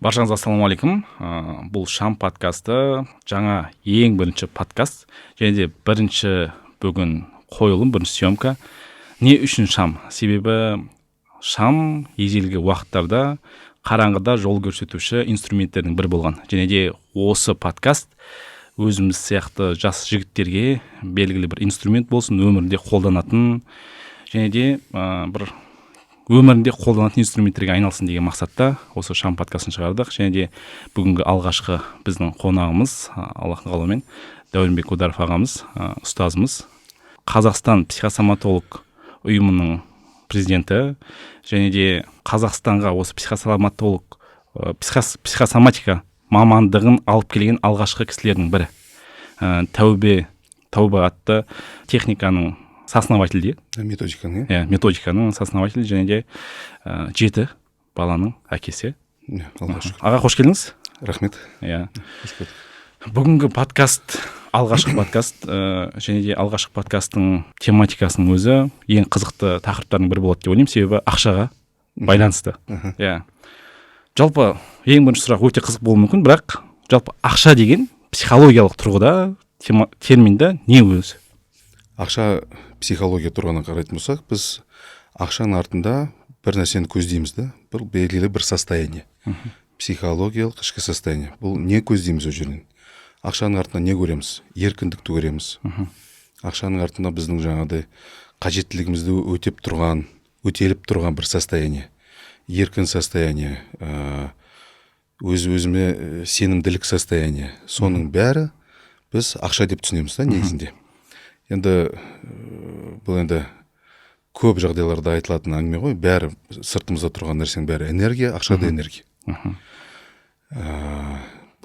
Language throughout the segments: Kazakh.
Баршаңызға ассалаумағалейкум. Бұл Шам подкасты жаңа ең бірінші подкаст. Және де бірінші бүгін қойылым, бірінші съемка. Не үшін Шам? Себебі Шам ежелгі уақыттарда қараңғыда жол көрсетуші инструменттердің бірі болған. Және де осы подкаст өзіміз сияқты жас жігіттерге белгілі бір инструмент болсын, өмірінде қолданатын, және де бір өмірінде қолданатын инструменттерге айналсын деген мақсатта осы Шам подкастын шығардық. Және де бүгінгі алғашқы біздің қонағымыз, Аллахтың қалауымен, Дәуренбек Ударов ағамыз, ұстазымыз, Қазақстан психосоматолог ұйымының президенті, және де Қазақстанға осы психосоматика мамандығын алып келген алғашқы кісілердің бірі. Тәубе атты техниканың сооснователі, методиканың сооснователі, және де 7 баланың әкесі. Аға, қош келдіңіз. Рахмет. Бүгінгі подкаст, алғашқы подкаст, және де алғашқы подкасттың тематикасының өзі ең қызықты тақырыптардың бірі болады деп ойлаймын, себебі ақшаға байланысты. Жалпы ең бірінші сұрақ өте қызық болуы мүмкін, бірақ жалпы ақша деген психологиялық тұрғыда терминді не өзі? Ақша психология тұрғына қарайтын болсақ, біз ақшаның артында бір нәрсені көздейміз да, бұл белгілі бір состояние. Психологиялық ішкі состояние. Бұл не көздейміз ол жерден? Ақшаның артында не көреміз? Еркіндікті көреміз. Ақшаның артында біздің жаңағыдай қажеттілігімізді өтеліп тұрған бір состояние. Еркін состояние, өз-өзіме сенімділік состояние. Соның бәрі біз ақша деп түсінеміз да, негізінде. Енді бұл көп жағдайларда айтылатын әңгіме ғой, бәрі сыртымызда тұрған нәрсенің бәрі энергия, ақша да энергия.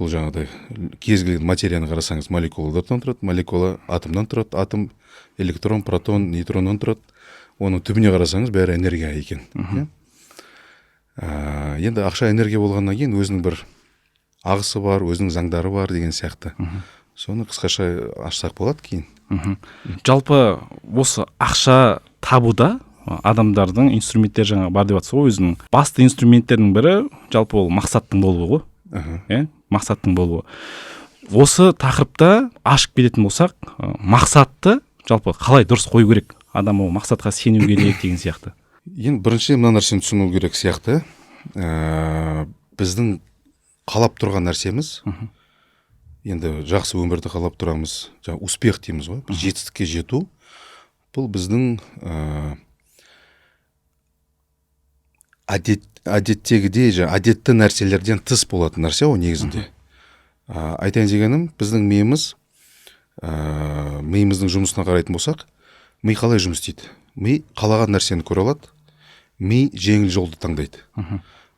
Бұл жаңағыдай кез келген материяны қарасаңыз, молекулалардан тұрады, молекула атомнан тұрады, атом электрон, протон, нейтроннан тұрады. Оның түбіне қарасаңыз бәрі энергия екен. Енді ақша энергия болғаннан кейін өзінің бір ағысы бар, өзінің заңдары бар деген сияқты. Соны қысқаша ашсақ болады кейін. Жалпы осы ақша табуда адамдардың инструменттер жаңа бар деп жатсыз ғой, өзінің басты инструменттердің бірі жалпы ол мақсаттың болуы ғой. Мақсаттың болуы. Осы тақырыпта ашып кететін болсақ, мақсатты жалпы қалай дұрыс қою керек? Адам ол мақсатқа сену керек деген сияқты. Енді бірінші мына нәрсені түсіну керек сияқты. Біздің қалап тұрған нәрсеміз, енді жақсы өмірді қалап тұрамыз, успех дейміз ғой, бір жетістікке жету, бұл біздің әдетті нәрселерден тыс болатын нәрсе ғой негізінде. Айтайын дегенім, біздің миымыздың жұмысына қарайтын болсақ, ми қалай жұмыс істейді? Ми қалаған нәрсені көре алады, ми жеңіл жолды таңдайды.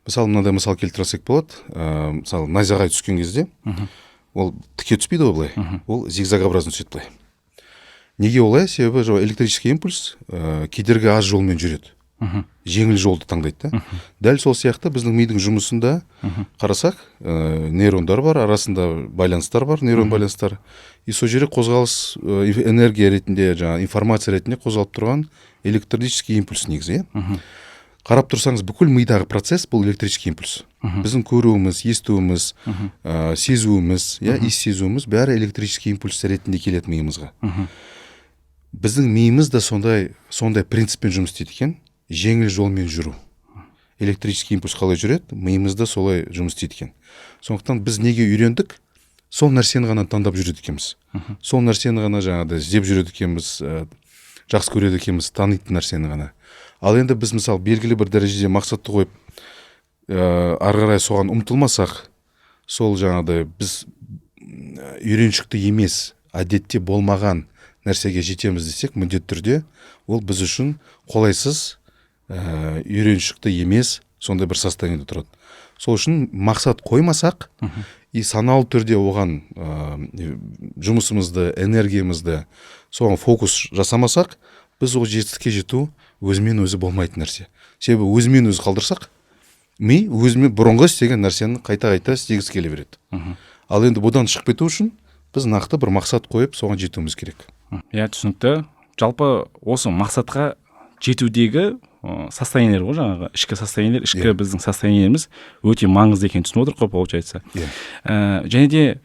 Мысалы, мынандай мысал келтірсек болады. Мысалы, найзағай түскен кезде, ол тіке түспейді ғой былай, ол зигзагообразно түседі былай. Неге олай? Себебі электрический импульс кедергі аз жолмен жүреді. Жеңіл жолды таңдайды. Дәл сол сияқты біздің мидың жұмысында қарасақ, нейрондар бар, арасында байланыстар бар, нейрон байланыстар. И сол жерде қозғалыс энергия ретінде, информация ретінде қозғалып тұрған электрический импульс негізі. Қарап тұрсаңыз, бүкіл мидағы процесс бұл электрический импульс. Біздің көруіміз, естуіміз, сезуіміз, иіс сезуіміз бәрі электрический импульс ретінде келеді миымызға. Біздің миымыз да сондай принциппен жұмыс істейді екен. Жеңіл жолмен жүру. Электрический импульс қалай жүреді, миымызда солай жұмыс істейді екен. Сондықтан біз неге үйрендік? Сол нәрсені ғана таңдап жүреді екенбіз. Сол нәрсені ғана іздеп жүреді екенбіз, жақсы көреді екенбіз, танитын нәрсені ғана. Ал енді біз мысалы белгілі бір дәрежеде мақсатты қойып, ары қарай соған ұмтылмасақ, сол біз үйреншікті емес, әдетте болмаған нәрсеге жетеміз десек, міндетті түрде ол біз үшін қолайсыз, үйреншікті емес, сондай бір состояниеде тұрады. Сол үшін мақсат қоймасақ, и саналы түрде оған жұмысымызды, энергиямызды соған фокус жасамасақ, біз ол жетістікке жету өзімен өзі болмайтын нәрсе. Себебі өзімен өзі қалдырсақ, ми өзімен бұрынғы істеген нәрсені қайта-қайта істегісі келе береді. Ал енді бұдан шығып кету үшін біз нақты бір мақсат қойып, соған жетуіміз керек. Түсінікті. Жалпы осы мақсатқа жетудегі состояниелер ғой, жаңағы ішкі состояниелер, ішкі Иә. біздің состояниеміз өте маңызды екенін түсініп отырық қой, получается. Иә. Және де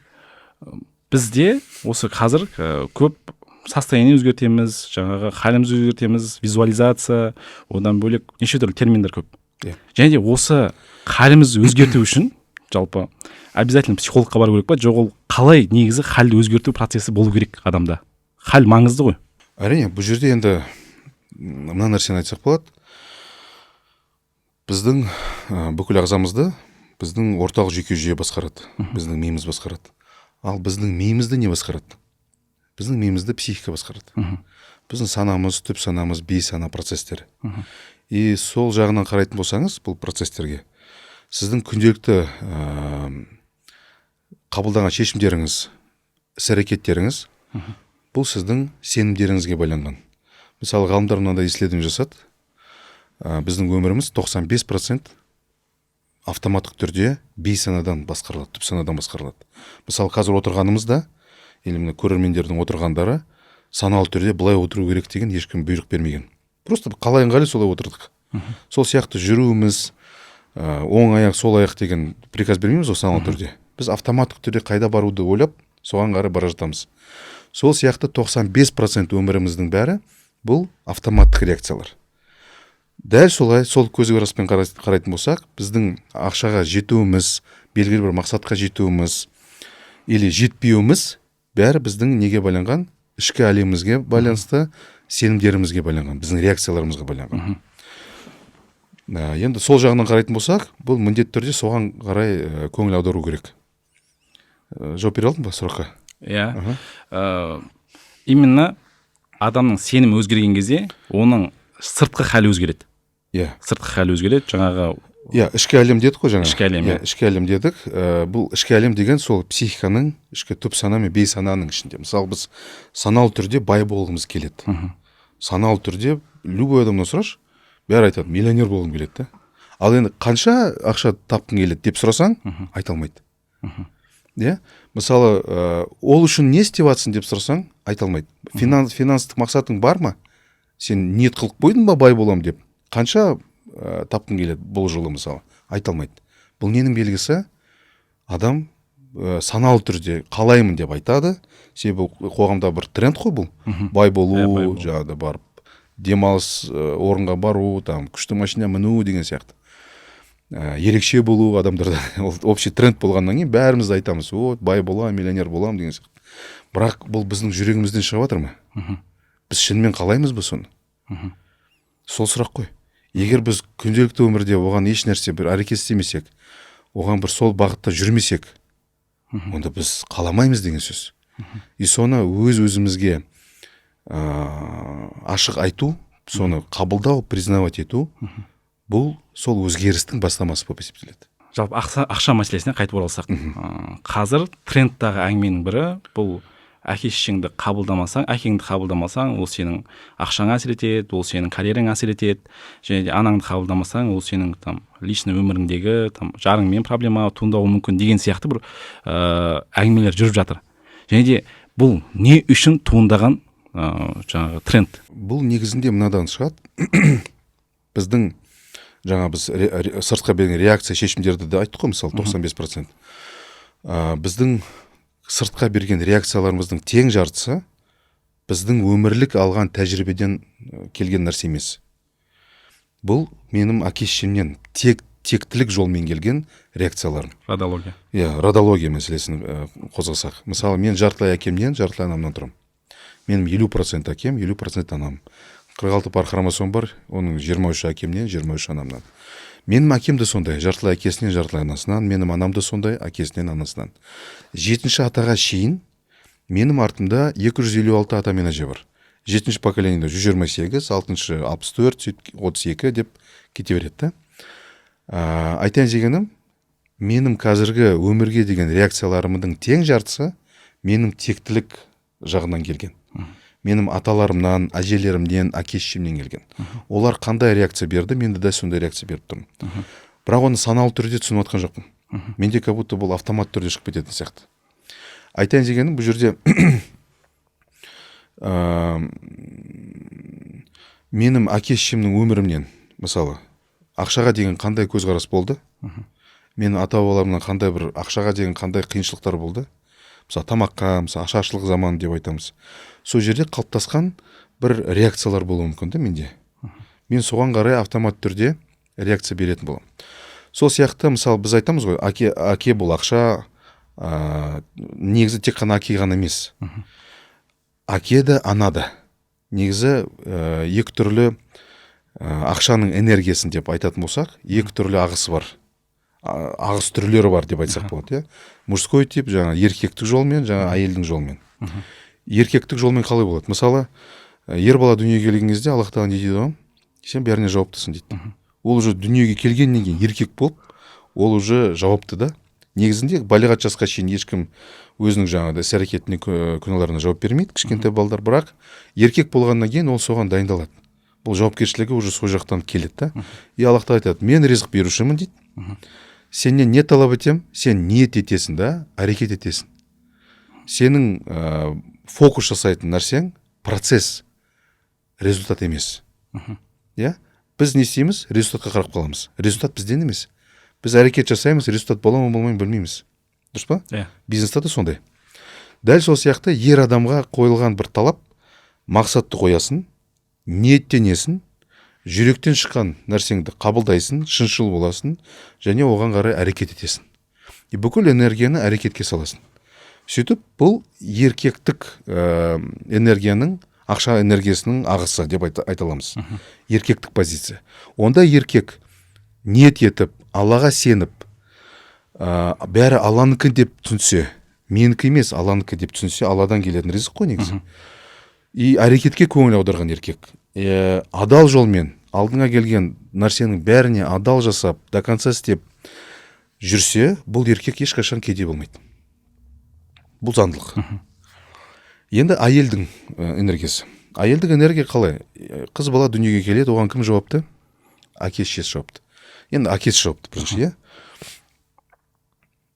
бізде осы қазір көп состояние өзгертеміз, жаңағы халімізді өзгертеміз, визуализация, одан бөлек неше түрлі терминдер көп. Иә. Және де осы халімізді өзгерту үшін жалпы обязательно психологқа бару керек па, жоқ ол қалай негізі халді өзгерту процесі болу керек адамда? Хал маңызды ғой. Әрине, бұл жерде енді мына нәрсені айтсақ болады. Біздің бүкіл ағзамызды біздің орталық жүйке жүйе басқарады. Біздің миымыз басқарады. Ал біздің миымызды не басқарады? Біздің миымызды психика басқарады. Біздің санамыз, түп санамыз, бейсана процестері. И сол жағынан қарайтын болсаңыз, бұл процестерге сіздің күнделікті қабылдаған шешімдеріңіз, іс-әрекеттеріңіз, бұл сіздің сенімдеріңізге байланған. Мысалы, ғалымдар мынандай исследование жасады. Біздің өміріміз 95% автоматтық түрде бейсанадан басқарылады, түп санадан басқарылады. Мысалы, қазір отырғанымызда, или мына көрермендердің отырғандары саналы түрде былай отыру керек деген ешкім бұйрық бермеген. Просто қалай ыңғайлы солай отырдық. Сол сияқты жүруіміз, оң аяқ, сол аяқ деген приказ бермейміз ғой саналы түрде. Біз автоматтық түрде қайда баруды ойлап, соған қарай бара жатамыз. Сол сияқты 95% өміріміздің бәрі бұл автоматтық реакциялар. Дәл солай, сол көзқараспен қарайтын болсақ, біздің ақшаға жетуіміз, белгілі бір мақсатқа жетуіміз или жетпеуіміз бәрі біздің неге байланған? Ішкі әлемімізге байланысты, сенімдерімізге байланған, біздің реакцияларымызға байланған. Енді сол жағынан қарайтын болсақ, бұл міндетті түрде соған қарай көңіл аудару керек. Жауап бере алдың ба сұраққа? Иә. Именно адамның сенімі өзгерген кезде оның сыртқы халі өзгереді. Иә. Сыртқы халі өзгереді, жаңағы. Иә, ішкі әлем дедік қой жаңа. Ішкі әлем. Иә, ішкі әлем дедік. Бұл ішкі әлем деген сол психиканың ішкі түп сана мен бейсананың ішінде. Мысалы, біз саналы түрде бай болғымыз келеді. Саналы түрде любой адамнан сұрашы, бәрі айтады, миллионер болғым келеді. Ал енді қанша ақша тапқың келеді деп сұрасаң, айта алмайды. Иә? Мысалы, ол үшін не істеп жатсың деп сұрасаң, айта алмайды. Финанстық мақсатың бар ма? Сен ниет қылып қойдың ба бай болам деп? Қанша тапқың келеді бұл жылы мысалы? Айта алмайды. Бұл ненің белгісі? Адам саналы түрде қалаймын деп айтады. Себебі қоғамда бір тренд қой бұл. Бай болу, жаңағыда барып демалыс орынға бару, там күшті машина міну деген сияқты. Ерекше болу адамдарда общий тренд болғаннан кейін бәріміз айтамыз, бай болам, миллионер болам деген сияқты. Бірақ бұл біздің жүрегімізден шығып жатыр ма? Біз шынымен қалаймыз ба соны? Сол сұрақ қой. Егер біз күнделікті өмірде оған еш нәрсе бір әрекет істемесек, оған бір сол бағытта жүрмесек, онда біз қаламаймыз деген сөз. И соны өз-өзімізге ашық айту, соны қабылдау, признавать ету, бұл сол өзгерістің бастамасы болып есептеледі. Жалпы ақша мәселесіне қайтып оралсақ, қазір трендтағы әңгіменің бірі бұл әке-шешеңді қабылдамасаң, ол сенің ақшаңа әсер етеді, ол сенің карьераңа әсер етеді, және де анаңды қабылдамасаң, ол сенің личный өміріңдегі жарыңмен проблема туындауы мүмкін деген сияқты бір әңгімелер жүріп жатыр. Және де бұл не үшін туындаған жаңағы тренд? Бұл негізінде мынадан шығады. Біздің біз сыртқа берген реакция шешімдерді де айттық қой, мысалы 95%. Біздің сыртқа берген реакцияларымыздың тең жартысы біздің өмірлік алған тәжірибеден келген нәрсе емес. Бұл менің әке-шешемнен тектілік жолмен келген реакцияларым. Родология. Иә, родология мәселесін қозғасақ. Мысалы, мен жартылай әкемнен, жартылай анамнан тұрам. Менің 50% әкем, 50% анам. 46 пар хромосом бар, оның 23 әкемнен, 23 анамнан. Менің әкем де сондай, жартылай әкесінен, жартылай анасынан, менің анам да сондай, әкесінен, анасынан. 7-ші атаға шейін менің артымда 256 ата мен әже бар. 7-ші поколениеде 128, 6-шы 64, 32 деп кете береді. Айтайын дегенім, менің қазіргі өмірге деген реакцияларымның тең жартысы менің тектілік жағынан келген. Менің аталарымнан, әжелерімнен, әке-шешемнен келген. Олар қандай реакция берді, мен де сондай реакция беріп тұрмын. Бірақ оны саналы түрде түсініп отқан жоқпын. Менде как будто бұл автомат түрде шығып кететін сияқты. Айтайын дегенім, бұл жерде менің әке-шешемнің өмірімнен мысалы ақшаға деген қандай көзқарас болды, менің ата бабаларымнан қандай бір ақшаға деген қандай қиыншылықтар болды, мысалы тамаққа, мысалы ашаршылық заманы деп айтамыз, сол жерде қалыптасқан бір реакциялар болуы мүмкін да менде. Мен соған қарай автомат түрде реакция беретін боламын. Сол сияқты мысалы біз айтамыз ғой, әке бұл ақша, негізі тек қана әке ғана емес, әке де ана да. Негізі екі түрлі ақшаның энергиясын деп айтатын болсақ, екі түрлі ағысы бар, ағыс түрлері бар деп айтсақ болады. Мужской тип, жаңа еркектік жолмен, жаңа әйелдің жолмен. Еркектік жолмен қалай болады? Мысалы, ер бала дүниеге келген кезде Аллах тағала не дейді, сен бәріне жауаптысың дейді. Ол уже дүниеге келгеннен кейін еркек болып, ол уже жауапты да. Негізінде балиғат жасқа шейін ешкім өзінің жаңағыдай іс-әрекетіне, күнәларына жауап бермейді, кішкентай балдар, бірақ еркек болғаннан кейін ол соған дайындалады. Бұл жауапкершілігі уже сол жақтан келеді да. И Аллах тағала айтады, мен ризық берушімін дейді. Сенен не талап етем, сен ниет етесің да, әрекет етесің. Сенің фокус жасайтын нәрсең процесс, результат емес. Біз не істейміз? Результатқа қарап қаламыз. Результат бізден емес. Біз әрекет жасаймыз, результат бола ма болмай білмейміз. Дұрыс па? Бизнеста да сондай. Дәл сол сияқты ер адамға қойылған бір талап, мақсатты қоясын, ниеттенесің, жүректен шыққан нәрсеңді қабылдайсың, шыншыл боласың, және оған қарай әрекет етесің. Бүкіл энергияны әрекетке саласың. Сөйтіп, бұл еркектік энергияның, ақша энергиясының ағысы деп айта аламыз. Еркектік позиция. Онда еркек ниет етіп, Аллаға сеніп, бәрі Алланыкі деп түсінсе, менікі емес Алланыкі деп түсінсе, Алладан келетін ризық қой негізі. И әрекетке көңіл аударған еркек. Адал жолмен алдыңа келген нәрсенің бәріне адал жасап, до конца істеп жүрсе, бұл еркек ешқашан кедей болмайды. Бұл заңдылық. Енді әйелдің энергиясы. Әйелдің энергия қалай? Қыз бала дүниеге келеді, оған кім жауапты? Әкесі, шешесі жауапты. Енді әкесі жауапты бірінші,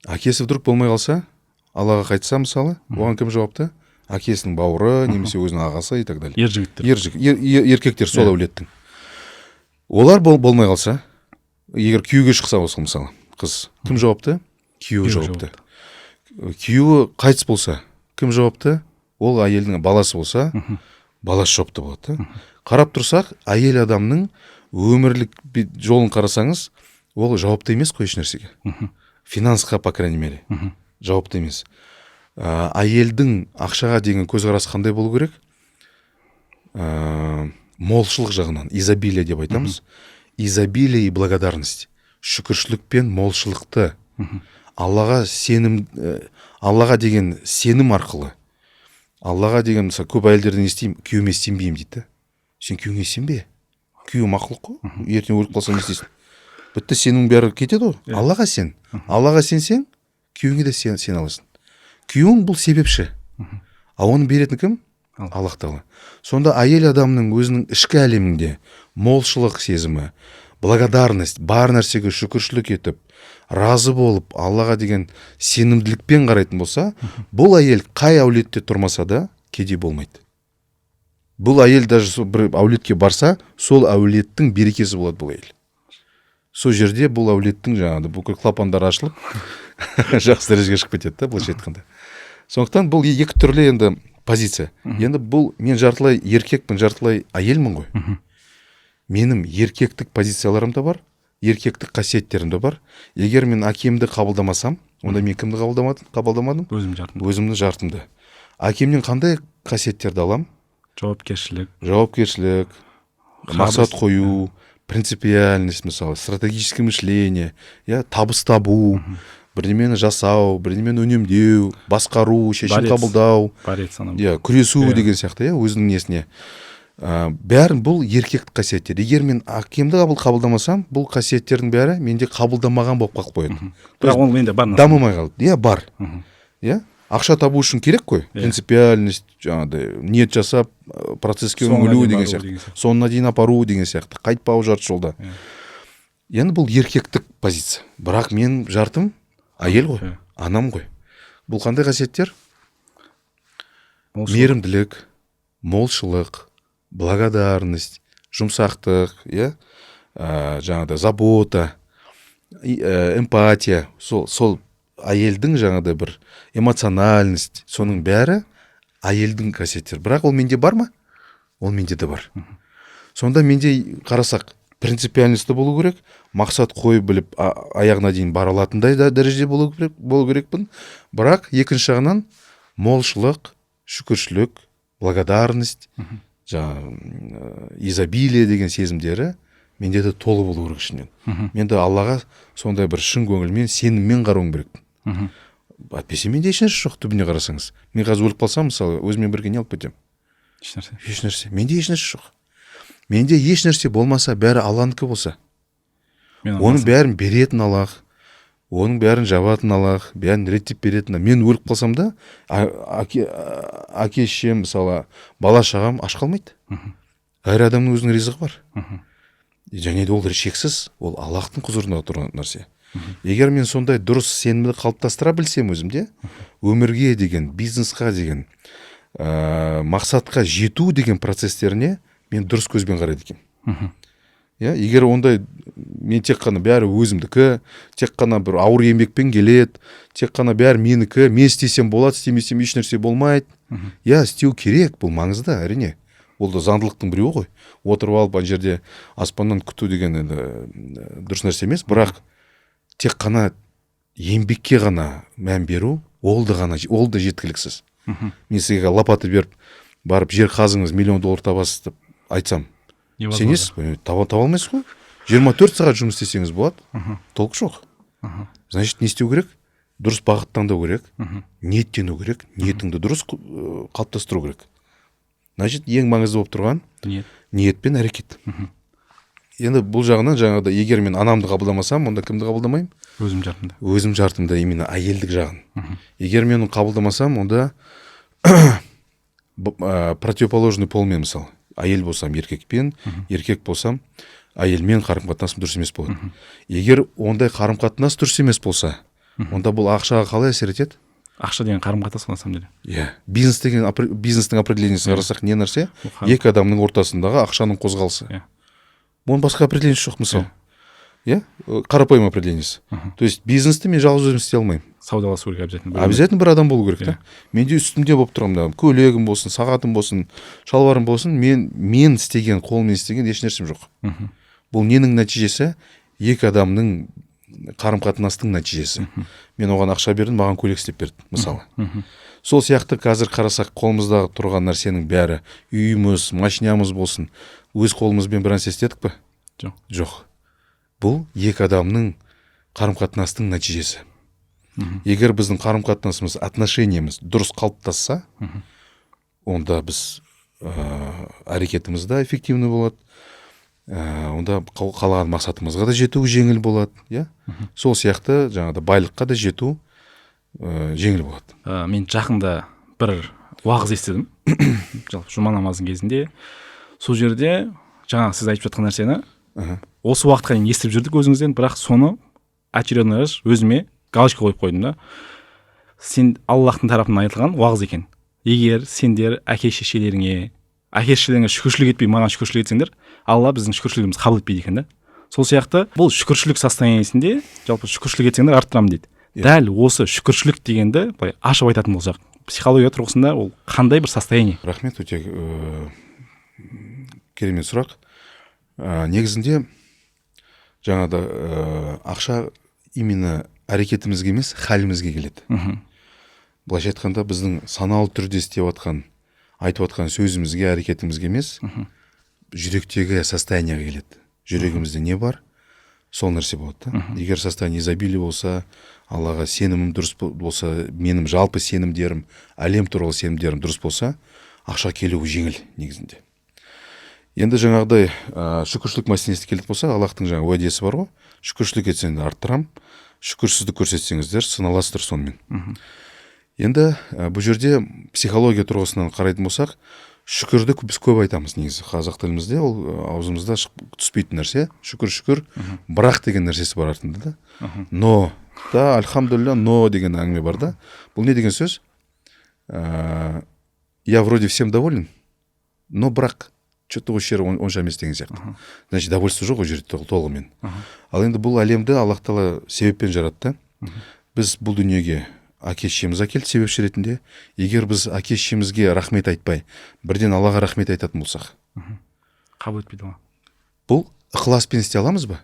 әкесі вдруг болмай қалса, Аллаға қайтса мысалы, оған кім жауапты? Әкесінің бауыры, немесе өзінің ағасы и так далее. Еркектер сол әулеттің. Олар болмай қалса, егер күйеуге шықса болса мысалы, қыз, кім жауапты? Күйеуі жауапты. Күйеуі қайтыс болса, кім жауапты? Ол әйелдің баласы болса, баласы жауапты болады. Қарап тұрсақ, әйел адамның өмірлік жолын қарасаңыз, ол жауапты емес қой еш нәрсеге. Финансқа, по крайней мере, жауапты емес. Әйелдің ақшаға деген көзқарасы қандай болу керек? Молшылық жағынан, изобилие деп айтамыз. Изобилие и благодарность. Шүкіршілік пен молшылықты. Аллаға деген сенім арқылы. Аллаға деген, мысалы, көп әйелдерден естеймін, күйеуіме сенбеймін дейді. Сен күйеуіңе сенбе. Күйеу мақұлық қой. Ертең өліп қалсаң не істейсің? Бітті, сенің бәрі кетеді ғой. Аллаға сен. Аллаға сенсең, күйеуіңе де сен аласың. Күйеуің бұл себепші. А оны беретін кім? Аллах тағала. Сонда әйел адамның өзінің ішкі әлемінде молшылық сезімі, благодарность, бар нәрсеге шүкіршілік етіп, разы болып, Аллаға деген сенімділікпен қарайтын болса, бұл әйел қай әулетте тұрмаса да кедей болмайды. Бұл әйел даже бір әулетке барса, сол әулеттің берекесі болады бұл әйел. Сол жерде бұл әулеттің жаңағы бүкіл клапандар ашылып, жақсы дәрежеге шығып кетеді, былайша айтқанда. Сондықтан бұл екі түрлі енді позиция. Енді бұл мен жартылай еркекпін, жартылай әйелмін ғой. Менің еркектік позицияларым да бар, еркектік қасиеттерім де бар. Егер мен әкемді қабылдамасам, онда мен кімді қабылдамадым? Өзімді жартымды. Әкемнен қандай қасиеттерді алам? Жауапкершілік, мақсат қою, принципиальность, мысалы, стратегическое мышление, табыс табу, бірдемені жасау, бірдемені үнемдеу, басқару, шешім қабылдау, күресу деген сияқты, өзінің несіне. Бәрін бұл еркектік қасиеттер. Егер мен әкемді қабылдамасам, бұл қасиеттердің бәрі менде қабылдамаған болып қалып қояды. Бірақ ол менде бар. Дамымай қалды. Бар. Ақша табу үшін керек қой. Принципиальность, ниет жасап, процесске үңілу деген сияқты. Соңына дейін апару деген сияқты. Қайтпау жарты жолда. Енді бұл еркектік позиция. Бірақ мен жартым әйел ғой, анам ғой. Бұл қандай қасиеттер? Мейірімділік, молшылық, благодарность, жұмсақтық, жаңағыдай забота, эмпатия, сол әйелдің жаңағыдай бір эмоциональность, соның бәрі әйелдің қасиеттері. Бірақ ол менде бар ма? Ол менде де бар. Сонда менде қарасақ принципиальностьта болу керек, мақсат қойып біліп аяғына дейін бара алатындай дәрежеде болу керекпін. Бірақ екінші жағынан молшылық, шүкіршілік, благодарность, изобилие деген сезімдері менде де толы болу керек ішінен. Менде Аллаға сондай бір шын көңілмен, сеніммен қарауым керекпін. Әйтпесе менде ешнәрсе жоқ, түбіне қарасаңыз. Мен қазір өліп қалсам, мысалы, өзімен бірге не алып кетемін? Ешнәрсе. Менде ешнәрсе жоқ. Менде ешнәрсе болмаса, бәрі Алланікі болса, оның бәрін беретін Аллах, оның бәрін жабатын Аллах, бәрін реттеп беретін. Мен өліп қалсам да, әке-шешем, мысалы, бала-шағам аш қалмайды. Әр адамның өзінің ризығы бар. Және де ол шексіз, ол Аллахтың құзырында тұрған нәрсе. Егер мен сондай дұрыс сенімді қалыптастыра білсем өзімде, өмірге деген, бизнесқа деген, мақсатқа жету деген процестеріне мен дұрыс көзбен қарайды екенмін. Егер ондай мен тек қана бәрі өзімдікі, тек қана бір ауыр еңбекпен келеді, тек қана бәрі менікі, мен істесем болады, істемесем ешнәрсе болмайды. Істеу керек, бұл маңызды, әрине. Ол да заңдылықтың біреуі ғой. Отырып алып ана жерде аспаннан күту деген дұрыс нәрсе емес, бірақ тек қана еңбекке ғана мән беру, ол да жеткіліксіз. Мен сізге лопата беріп, барып жер қазыңыз, $1,000,000 табасыз деп айтсам, сенесіз, таба алмайсыз ғой. 24 сағат жұмыс істесеңіз болады, толық жоқ. Значит, не істеу керек? Дұрыс бағыттандау керек, ниеттену керек, ниетіңді дұрыс қалыптастыру керек. Значит, ең маңызды болып тұрған ниет пен әрекет. Енді бұл жағынан жаңағыда, егер мен анамды қабылдамасам, онда кімді қабылдамаймын? Өзім жартымда, именно әйелдік жағын. Егер мен оны қабылдамасам, онда противоположный полмен, мысалы, әйел болсам еркекпен, еркек болсам әйелмен қарым-қатынасым дұрыс емес болады. Егер ондай қарым-қатынас дұрыс емес болса, онда бұл ақшаға қалай әсер етеді? Ақша деген қарым-қатынас на самом деле. Бизнестің определениесін қарасақ не нәрсе? Екі адамның ортасындағы ақшаның қозғалысы. Оның басқа определениесі жоқ, мысалы. Қарапайым определениесі. То есть бизнесті мен жалғыз өзім істей алмаймын. Саудаласу керек обязательно. Обязательно бір адам болу керек та. Менде үстімде болып тұрғанда, көйлегім болсын, сағатым болсын, шалбарым болсын, мен істеген, қолмен істеген ешнәрсем жоқ. Бұл ненің нәтижесі? Екі адамның қарым-қатынастың нәтижесі. Мен оған ақша бердім, маған көйлек істеп берді, мысалы. Сол сияқты қазір қарасақ, қолымыздағы тұрған нәрсенің бәрі, үйіміз, машинамыз болсын, өз қолымызбен бір нәрсе істедік пе? Жоқ. Бұл екі адамның қарым-қатынастың нәтижесі. Егер біздің қарым-қатынасымыз, отношениеміз дұрыс қалыптасса, онда біз әрекетіміз де эффективный болады, онда қалаған мақсатымызға да жету жеңіл болады. Сол сияқты жаңағыда байлыққа да жету жеңіл болады. Мен жақында бір уағыз естідім. Жалпы жұма намазының кезінде. Сол жерде жаңа сіз айтып жатқан нәрсені осы уақытқа дейін естіп жүрдік өзіңізден, бірақ соны очередной раз өзіме галочка қойып қойдым да. Сен Аллахтың тарапынан айтылған уағыз екен. Егер сендер әке-шешелеріңе шүкіршілік етпей, маған шүкіршілік етсеңдер, Алла біздің шүкіршілігімізді қабыл етпейді екен да. Сол сияқты бұл шүкіршілік состояниесінде жалпы шүкіршілік етсеңдер арттырамын дейді. Дәл осы шүкіршілік дегенді былай ашып айтатын болсақ, психология тұрғысында ол қандай бір состояние? Рахмет, өте керемет сұрақ. Негізінде жаңағыда ақша именно әрекетімізге емес, халімізге келеді. Былайша айтқанда біздің саналы түрде істеп жатқан, айтып жатқан сөзімізге, әрекетімізге емес, жүректегі состояниеға келеді. Жүрегімізде не бар? Сол нәрсе болады. Егер состояние изобилие болса, Аллаға сенімім дұрыс болса, менің жалпы сенімдерім, әлем туралы сенімдерім дұрыс болса, ақша келуі жеңіл негізінде. Енді жаңағыдай шүкіршілік мәселесіне келетін болса, Аллахтың жаңа уәдесі бар ғой, шүкіршілік етсеңдер арттырам, шүкірсіздік көрсетсеңіздер сыналасыздар сонымен. Енді бұл жерде психология тұрғысынан қарайтын болсақ, шүкірді біз көп айтамыз негізі. Қазақ тілімізде ол аузымызда түспейтін нәрсе. Шүкір, бірақ деген нәрсесі бар артында да. Но, да, альхамдулилля, но деген әңгіме бар да. Бұл не деген сөз? Я вроде всем доволен, но бірақ что-то осы жері онша емес деген сияқты. Значит, довольство жоқ ол жерде толығымен. Ал енді бұл әлемді Аллах тағала себеппен жаратты. Біз бұл дүниеге әке-шешеміз әкелді себепші ретінде. Егер біз әке-шешемізге рахмет айтпай, бірден Аллаға рахмет айтатын болсақ, қабыл етпейді ма? бұл ықыласпен істей аламыз ба?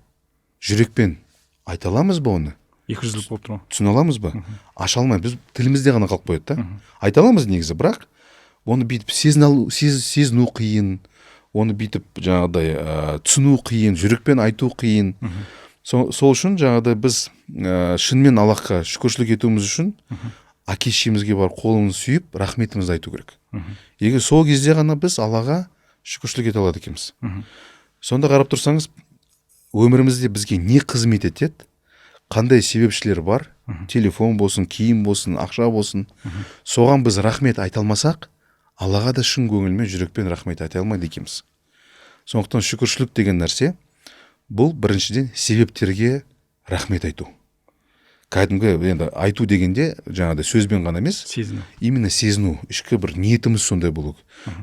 Жүрекпен айта аламыз ба оны? Екіжүзділік болып тұр ма? Түсіне аламыз ба? Аша алмай, біз тілімізде ғана қалып қояды да. Айта аламыз негізі, бірақ оны бүйтіп сезіну қиын, оны бүйтіп жаңағыдай түсіну қиын, жүрекпен айту қиын. Сол үшін жаңағыдай біз шынымен Аллахқа шүкіршілік етуіміз үшін әке-шешемізге бар қолымызды сүйіп, рахметімізді айту керек. Егер сол кезде ғана біз Аллаға шүкіршілік ете алады екенбіз. Сонда қарап тұрсаңыз, өмірімізде бізге не қызмет етеді, қандай себепшілер бар, телефон болсын, киім болсын, ақша болсын, соған біз рахмет айта алмасақ, Аллаға да шын көңілмен, жүрекпен рахмет айта алмайды екенбіз. Сондықтан шүкіршілік деген нәрсе, бұл біріншіден себептерге рахмет айту. Кәдімгі енді айту дегенде жаңағыдай сөзбен ғана емес, Сезіну. именно сезіну, ішкі бір ниетіміз сондай болу.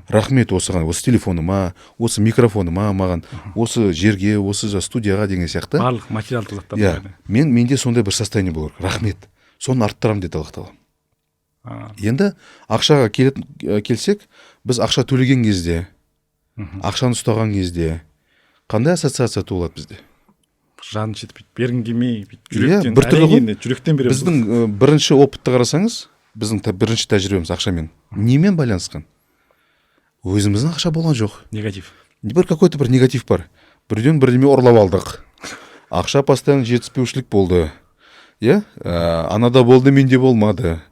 Рахмет осыған, осы телефоныма, осы микрофоныма, маған, осы жерге, осы студияға деген сияқты. Барлық материалдық заттар. Иә, менде сондай бір состояние болу керек. Рахмет. Соны арттырамын деді Аллах тағала. Енді ақшаға келсек, біз ақша төлеген кезде, ақшаны ұстаған кезде қандай ассоциация туылады бізде? Жан жетпейді, бергің келмей, жүректен, жүректен береміз. Біздің бірінші опытты қарасаңыз, біздің бірінші тәжірибеміз ақшамен немен байланысқан? Өзіміздің ақша болған жоқ. Негатив. Какой-то бір негатив бар. Бірден бірдеме ұрлап алдық. Ақша постоянно жетіспеушілік болды. Анада болды, менде болмады.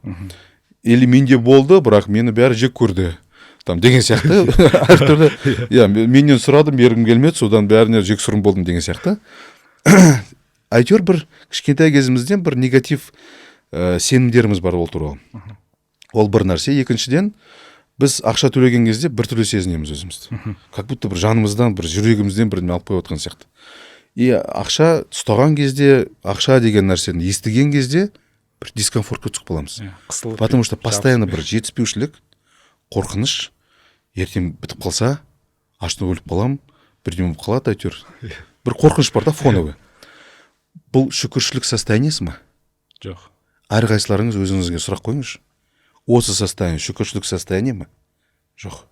Или менде болды, бірақ мені бәрі жек көрді. Деген сияқты. Әртүрлі. Менен сұрадым, бергім келмеді, содан бәріне жек сұрым болдым деген сияқты. Әйтеуір бір кішкентай кезімізден бір негатив сенімдеріміз бар ол туралы. Ол бір нәрсе. Екіншіден, біз ақша төлеген кезде бір түрлі сезінеміз өзімізді. Как будто бір жанымыздан, бір жүрегімізден бірдеме алып қойып отқан сияқты. Ақша ұстаған кезде, ақша деген нәрсені естіген кезде бір дискомфортқа түсіп қаламыз. Потому что постоянно бір жетіспеушілік, қорқыныш, ертең бітіп қалса, аштан өліп қалам, бірдеме болып қалады, әйтеуір. Бір қорқыныш бар да, фоновый. Бұл шүкіршілік состояниесі ма? Жоқ. Әрқайсыларыңыз өзіңізге сұрақ қойыңызшы. Осы состояние шүкіршілік состояние ма? Жоқ.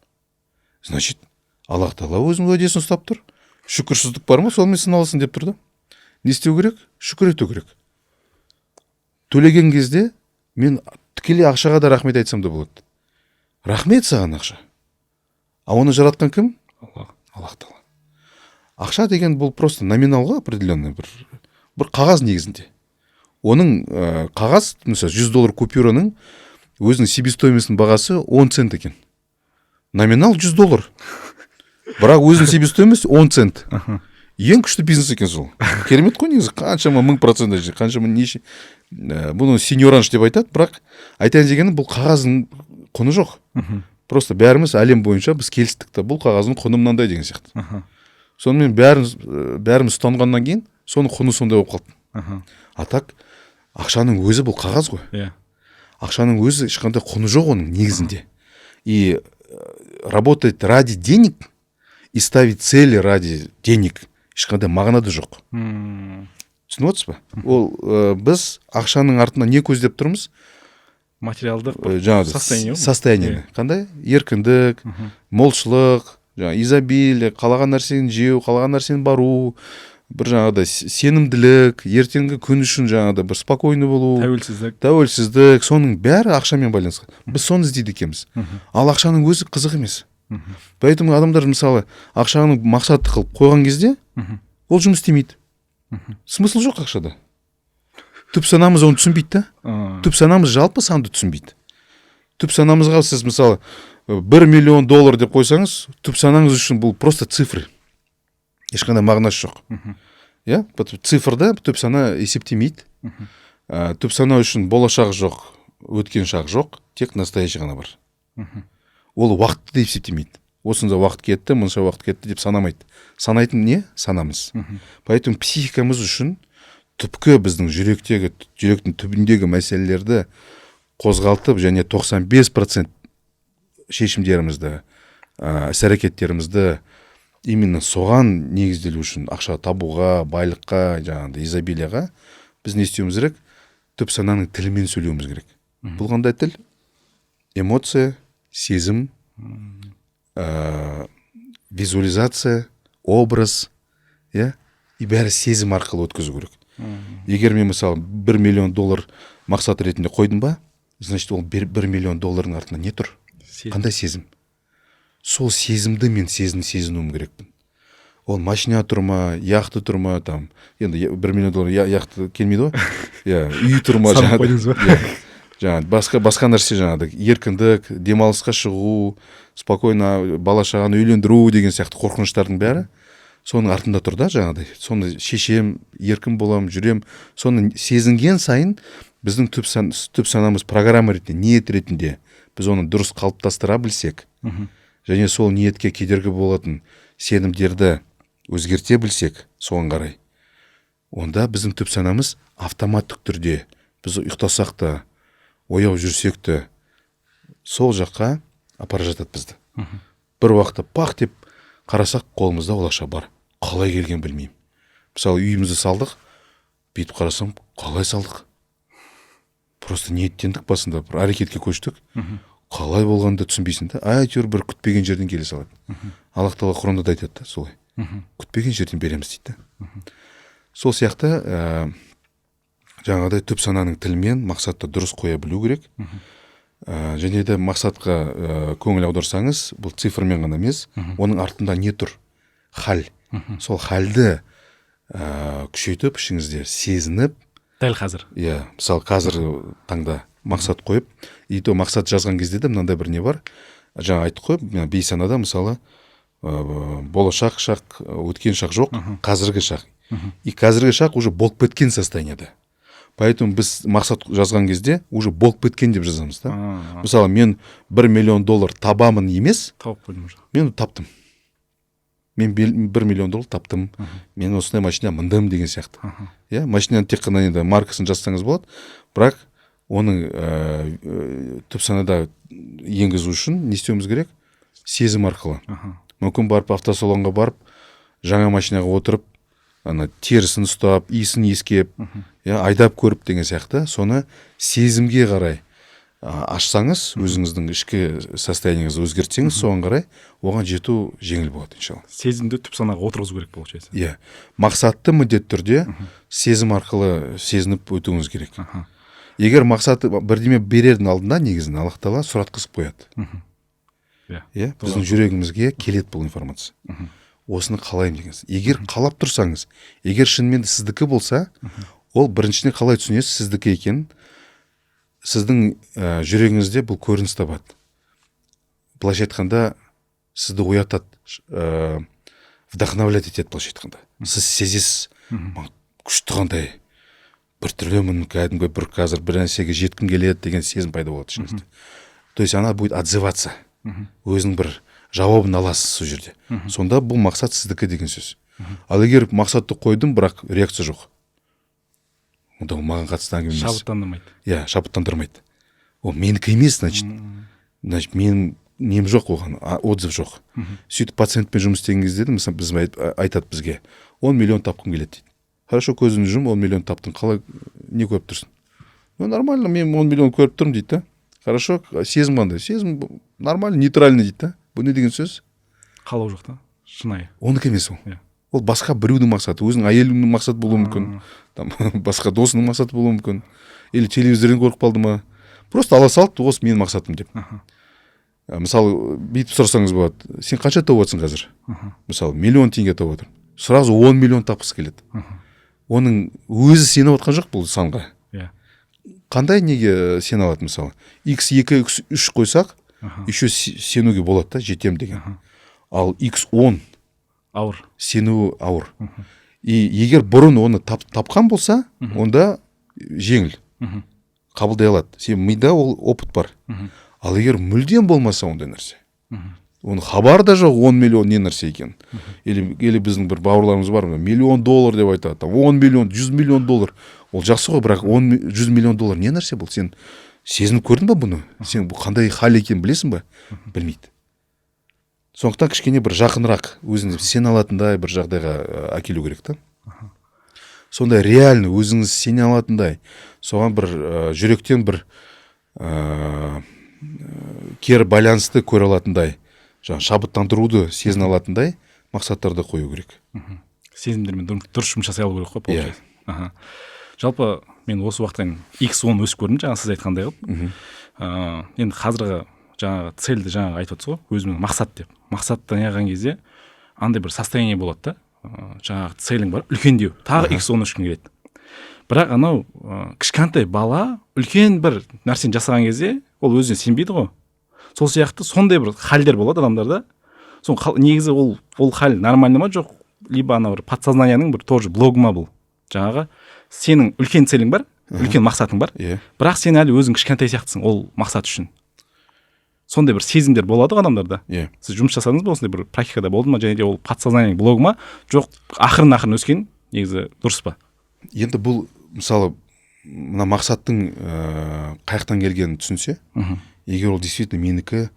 Значит, Аллах тағала өзінің уәдесін ұстап тұр. Шүкірсіздік бар ма, сонымен сыналсын деп тұр да. Не істеу керек? Шүкір ету керек. Төлеген кезде мен тікелей ақшаға да рахмет айтсам да болады. Рахмет саған ақша. А оны жаратқан кім? Аллах тағала. Ақша деген бұл просто номиналға определенный бір қағаз негізінде. Оның қағаз, мысалы $100 купюраның өзінің себестоимостының бағасы 10 цент екен. Номинал $100. Бірақ өзінің себестоимость 10 цент. Ең күшті бизнес екен сол. Керемет қой негізі, қаншама 1000%, қаншама неше. Бұны сеньоранж деп айтады, бірақ айтайын дегенім бұл қағаздың құны жоқ. Просто бәріміз әлем бойынша біз келістік та, бұл қағаздың құны мынандай деген сияқты. Сонымен бәріміз ұстанғаннан кейін, соның құны сондай болып қалды. А так, ақшаның өзі бұл қағаз ғой. Ақшаның өзі ешқандай құны жоқ оның негізінде. И работать ради денег и ставить цели ради денег ешқандай мағынада жоқ. Түсініп отырсыз ба? Ол біз ақшаның артынан не көздеп тұрмыз? Материалдық состояние. Қандай? Еркіндік, молшылық, изобилие, қалаған нәрсені жеу, қалаған нәрсені бару, бір жаңағыдай сенімділік, ертеңгі күн үшін жаңағыдай бір спокойны болу, тәуелсіздік, соның бәрі ақшамен байланысқан. Біз соны іздейді екенбіз. Ал ақшаның өзі қызық емес. Поэтому адамдар мысалы ақшаның мақсатты қылып қойған кезде, ол жұмыс істемейді. Смысл жоқ ақшада. Түп санамыз оны түсінбейді да. Түп санамыз жалпы санды түсінбейді. Түп санамызға сіз мысалы $1 миллион деп қойсаңыз, түп санаңыз үшін бұл просто цифры. Ешқандай мағынасы жоқ. Цифрда түп сана есептемейді. Түп сана үшін болашақ жоқ, өткен шақ жоқ, тек настоящий ғана бар. Ол уақытты деп есептемейді. Осында уақыт кетті, мұнша уақыт кетті деп санамайды. Санайтын не? Санамыз. Поэтому психикамыз үшін түпкі біздің жүректің түбіндегі мәселелерді қозғалтып, және 95% шешімдерімізді іс-әрекеттерімізді именно соған негізделу үшін ақша табуға, байлыққа, жаңағыдай изобилияға біз не істеуіміз керек? Түп сананың тілімен сөйлеуіміз керек. Бұл қандай тіл? Эмоция, сезім, визуализация, образ, и бәрі сезім арқылы өткізу керек. Егер мен мысалы $1 миллион мақсат ретінде қойдым ба, значит ол $1 миллион артында не тұр? Қандай сезім? Сол сезімді мен сезінуім керекпін. Ол машина тұрма, яхты тұрма, там, енді $1 миллион яхты келмейді ғой? Үй тұрма, басқа нәрсе жаңағы, еркіндік, демалысқа шығу, спокойно бала шағаны үйлендіру деген сияқты қорқыныштардың бәрі соның артында тұр да жаңағыдай. Соны шешем, еркін болам, жүрем. Соны сезінген сайын біздің түп санамыз программа ретінде, ниет ретінде біз оны дұрыс қалыптастыра білсек, және сол ниетке кедергі болатын сенімдерді өзгерте білсек, соған қарай, онда біздің түп санамыз автоматтық түрде біз ұйықтасақ та, ояу жүрсек те, сол жаққа апара жатады бізді. Бір уақытта пақ деп қарасақ, қолымызда ол ақша бар. Қалай келген білмеймін. Мысалы, үйімізді салдық, бүйтіп қарасам, қалай салдық? Просто ниеттендік басында, бір әрекетке көштік. Қалай болғанды түсінбейсің да, әйтеуір бір күтпеген жерден келе салады. Аллах тағала Құранда да айтады да, солай. Күтпеген жерден береміз дейді. Сол сияқты жаңағыдай түп сананың тілімен мақсатты дұрыс қоя білу керек. Және де мақсатқа көңіл аударсаңыз, бұл цифрмен ғана емес, оның артында не тұр? Хал. Сол халді күшейтіп, ішіңізде сезініп, дәл қазір. Мысалы, қазір таңда мақсат қойып, мақсат жазған кезде де мынандай бір не бар. Жаңа айтып қойып, бейсанада мысалы болашақ шақ, өткен шақ жоқ, қазіргі шақ. И қазіргі шақ уже болып біткен состояниеда. Поэтому біз мақсат жазған кезде уже болып біткен деп жазамыз да. Мысалы, мен $1 миллион табамын емес, мен таптым. Мен $1 миллион таптым. Мен осындай машина мындым деген сияқты. Машинаны тек қана енді маркасын жазсаңыз болады, бірақ оның түп санада енгізу үшін не істеуіміз керек? Сезім арқылы. Мүмкін барып автосалонға барып, жаңа машинаға отырып, терісін ұстап, иісін ескеп, айдап көріп деген сияқты, соны сезімге қарай ашсаңыз, өзіңіздің ішкі состояниеңізді өзгертсеңіз, соған қарай оған жету жеңіл болады, иншалла. Сезімді түп санаға отырғызу керек получается. Мақсатты міндетті түрде сезім арқылы сезініп өтуіңіз керек. Егер мақсаты бірдеме берердің алдында негізін Аллах тағала сұратқызып қояды. Біздің жүрегімізге келеді бұл информация. Осыны қалаймын дегенсіз. Егер қалап тұрсаңыз, егер шынымен сіздікі болса, ол біріншіне қалай түсінесіз сіздікі екен, сіздің жүрегіңізде бұл көрініс табады. Былайша айтқанда, сізді оятады, вдохновлять етеді былайша айтқанда. Сіз сезесіз, күшті қандай, бір түрлімін, кәдімгі қазір бір нәрсеге жеткім келеді деген сезім пайда болады ішіңізде. То есть она будет отзываться. Өзінің бір жауабын аласыз сол жерде. Сонда бұл мақсат сіздікі деген сөз. Ал егер мақсатты қойдым, бірақ реакция жоқ. Онда ол маған қатысты әңгіме емес. Шабыттандырмайды. Шабыттандырмайды. Ол менікі емес, значит, мен нем жоқ оған, отзыв жоқ. Сөйтіп пациентпен жұмыс істеген кезде де, мысалы, біз айтады бізге, 10 миллион тапқым келеді дейді. Хорошо, көзін жұм, 10 миллион таптың, қалай, не көріп тұрсың? Нормально, мен 10 миллион көріп тұрмын дейді да. Хорошо, сезім қандай? Сезім нормально, нейтральный дейді да. Бұл не деген сөз? Қалау жоқ та, шынайы. Оныкі емес ол. Ол басқа біреудің мақсаты, өзінің әйелінің мақсаты болуы мүмкін, басқа досының мақсаты болуы мүмкін, или телевизорден көріп қалды ма. Просто ала салды, осы менің мақсатым деп. Мысалы, бүйтіп сұрасаңыз болады, сен қанша тауып отырсың қазір? Мысалы, $1 миллион тауып отыр. Сразу 10 миллион тапқысы келеді. Оның өзі сеніп отқан жоқ бұл санға. Қандай неге сен алады мысалы? X2, X3 қойсақ, еще сенуге болады да, жетем деген. Ал X10 ауыр. Сену ауыр. И егер бұрын оны тапқан болса, онда жеңіл. Қабылдай алады. Сен мида ол опыт бар. Ал егер мүлдем болмаса ондай нәрсе. Оның хабар да жоқ 10 миллион не нәрсе екен. Или біздің бір бауырларымыз бар, $1 миллион деп айтады. 10 миллион, 100 миллион доллар. Ол жақсы ғой, бірақ 100 миллион доллар не нәрсе бұл? Сен сезініп көрдің ба бұны? Сен бұл қандай хал екен білесің ба? Білмейді. сондықтан кішкене бір жақынырақ өзіңіз сене алатындай бір жағдайға әкелу керек та. Сондай реально өзіңіз сене алатындай, соған бір жүректен бір кері байланысты көре алатындай, жаңа шабыттандыруды сезіне алатындай мақсаттарды қою керек. Сезімдермен дұрыс жұмыс жасай алу керек қой, получается. Жалпы мен осы уақытқа дейін X10 өсіп көрдім, жаңа сіз айтқандай қылып. Енді қазіргі жаңағы цельді жаңағы айтып отырсыз ғой, өзімнің мақсат деп. Мақсаттан яғын кезде андай бір состояние болады да. Жаңағы целің бар, үлкендеу, тағы X10 өшкің келеді. Бірақ анау кішкентай бала үлкен бір нәрсені жасаған кезде ол өзіне сенбейді ғой. Сол сияқты сондай бір халдер болады адамдарда. Негізі ол хал нормально ма жоқ, либо ана бір подсознанияның бір тоже блогы ма бұл. Жаңағы сенің үлкен целің бар, үлкен мақсатың бар. Бірақ сен әлі өзің кішкентай сияқтысың ол мақсат үшін. Сондай бір сезімдер болады ғой адамдарда. Сіз жұмыс жасадыңыз ба, осындай бір практикада болды ма, және де ол подсознанияның блогы ма, жоқ ақырын өскен негізі дұрыс па? Енді бұл мысалы мына мақсаттың қаяқтан келгенін түсінсе, егер ол действительно менікі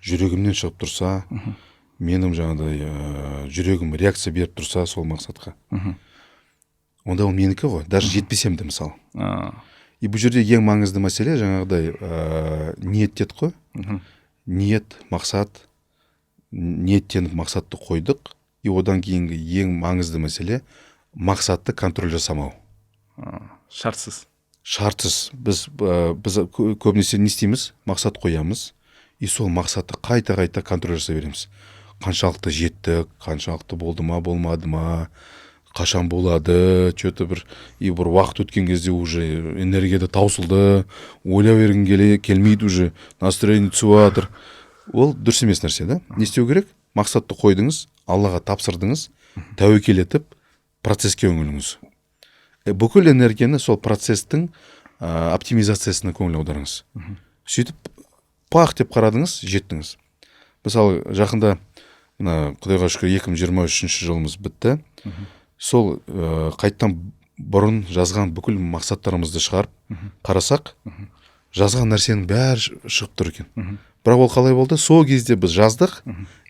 жүрегімнен шығып тұрса, менің жаңағыдай жүрегім реакция беріп тұрса сол мақсатқа, онда ол менікі ғой, даже жетпесем де мысалы. И бұл жерде ең маңызды мәселе жаңағыдай ниет дедік қой. Ниет, мақсат, ниеттеніп мақсатты қойдық, и одан кейінгі ең маңызды мәселе мақсатты контроль жасамау. Шартсыз. Біз көбінесе не істейміз? Мақсат қоямыз, и сол мақсатты қайта контроль жасай береміз. Қаншалықты жеттік, қаншалықты болды ма, болмады ма, қашан болады, что-то бір уақыт өткен кезде уже энергияда таусылды, ойлай берген келмейді уже, настроение түсіп жатыр. Ол дұрыс емес нәрсе да. Не істеу керек? Мақсатты қойдыңыз, Аллаға тапсырдыңыз, тәуекел етіп, процесске өңіліңіз. Бүкіл энергияны сол процесстің оптимизациясына көңіл аударыңыз. Сөйтіп, пақ деп қарадыңыз, жеттіңіз. Мысалы, жақында, Құдайға шүкір 2023 жылымыз бітті. Сол қайттан бұрын жазған бүкіл мақсаттарымызды шығарып қарасақ, жазған нәрсенің бәрі шығып тұр екен. Бірақ ол қалай болды? Сол кезде біз жаздық,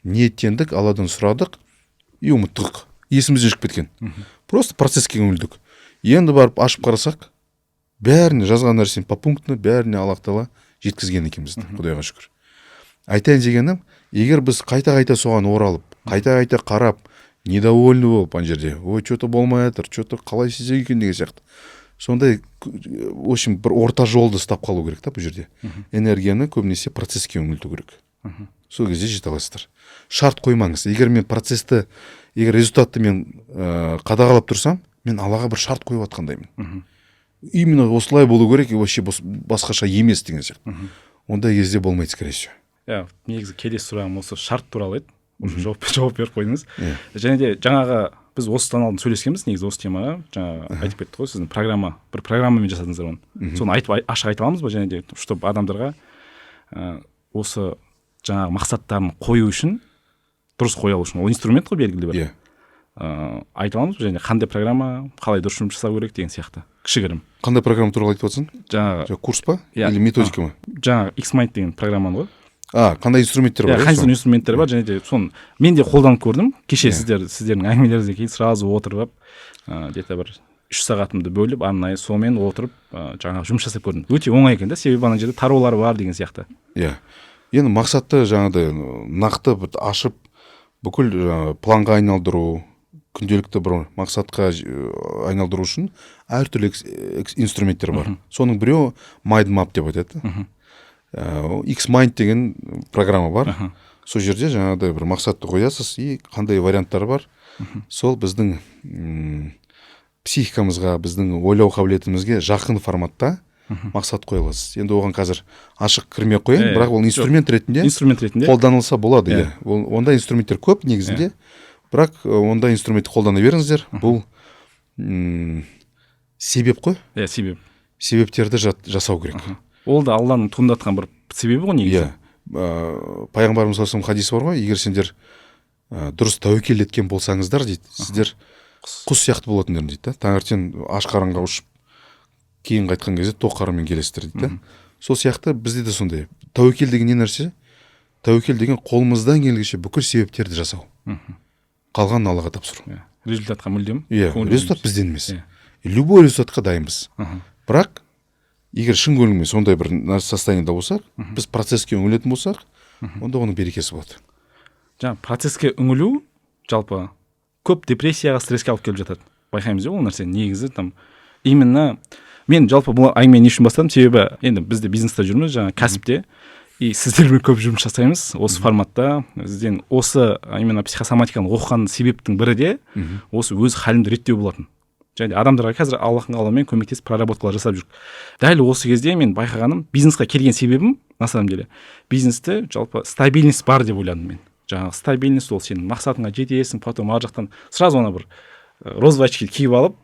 ниеттендік, Алладан сұрадық, и ұмыттық. Есімізден шығып кеткен. Просто процесске үңілдік. Енді барып ашып қарасақ, бәріне жазған нәрсені по пунктіне бәріне Аллах Тағала жеткізген екенбізді, Құдайға шүкір. Айтайын дегенім, егер біз қайта соған оралып, қайта қарап, недовольны болып ана жерде, ой, что-то болмай жатыр, что-то қалай сезек екен деген сияқты. Сондай, в общем, бір орта жолды ұстап қалу керек та бұл жерде. Энергияны көбінесе процесске үңілту керек. Сол кезде жете аласыздар. Шарт қоймаңыз. Егер мен процессті, егер результатты мен қадағалап тұрсам, мен Аллаға бір шарт қойып атқандаймын. Именно осылай болу керек, вообще басқаша емес деген сияқты. Ондай кезде болмайды, скорее всего. Негізі келесі сұрағым осы шарт туралы еді. Жауап беріп қойдыңыз. Және де жаңағы біз осыдан алдын сөйлескенбіз, негізі осы темаға жаңағы айтып кеттік қой, сіздің бір программамен жасадыңыздар оны. Соны ашық айта аламыз ба, және де чтобы адамдарға осы жаңағы мақсаттарын қою үшін, дұрыс қоя алу үшін, ол инструмент қой белгілі бір. Айта аламыз ба, және қандай программа, қалай дұрыс жұмыс жасау керек деген сияқты. Кішігірім. Қандай программа туралы айтып отырсың? Жаңағы курс па? Или методика ма? Жаңағы X-Mind деген программаны ғой. Қандай инструменттер бар? Қандай инструменттер бар, және де соны мен де қолданып көрдім. Кеше сіздердің әңгімелеріңізден кейін сразу отырып, где-то бір 3 сағатымды бөліп, арнайы сонымен отырып, жаңағы жұмыс жасап көрдім. Өте оңай екен да, себебі ана жерде тараулар бар деген сияқты. Енді мақсатты жаңағыдай нақты ашып, бүкіл планға айналдыру, күнделікті бір мақсатқа айналдыру үшін әртүрлі инструменттер бар. Соның біреуі MindMap деп айтады. X-Mind деген программа бар. Сол жерде жаңағыдай бір мақсатты қоясыз, и қандай варианттар бар. Сол біздің психикамызға, біздің ойлау қабілетімізге жақын форматта мақсат қоя аласыз. Енді оған қазір ашық кірмей қояйын, бірақ ол инструмент ретінде қолданылса болады. Онда инструменттер көп негізінде, бірақ онда инструментті қолдана беріңіздер. Бұл себеп қой? Себептерді жасау керек. Ол да Алланың туындатқан бір себебі ғой негізі. Пайғамбарымыз саллаллаху алейхи хадис бар ғой, егер сендер дұрыс тәуекел еткен болсаңыздар дейді, сіздер құс сияқты болатындар дейді. Таңертең аш қарынға ұшып, кейін қайтқан кезде тоқ қарынмен келесіздер дейді. Сол сияқты бізде де сондай. Тәуекел деген не нәрсе? тәуекел деген қолымыздан келгенше бүкіл себептерді жасау, қалғанын Аллаға тапсыру. Результатқа мүлдем Результат бізден емес. Любой результатқа дайынбыз. Бірақ егер шын көңілмен сондай бір состояниеда болсақ, біз процесске үңілетін болсақ, онда оның берекесі болады. Жаңа процесске үңілу жалпы көп депрессияға, стресске алып келіп жатады. Байқаймыз ол нәрсе негізі именно мен жалпы бұл әңгімені не үшін бастадым, себебі енді бізде бизнесте жүрміз, жаңа кәсіпте, и сіздермен көп жұмыс жасаймыз осы форматта. Бізден осы именно психосоматиканы оқыған себептің бірі де осы өз халімді реттеу болатын. Және адамдарға қазір Аллахтың қалауымен көмектесіп проработкалар жасап жүрік. Дәл осы кезде мен байқағаным, бизнесқа келген себебім на самом деле бизнесте жалпы стабильность бар деп ойладым мен. Жаңағы стабильность ол сенің мақсатыңа жетесің, потом ар жақтан сразу ана бір розовый очки киіп алып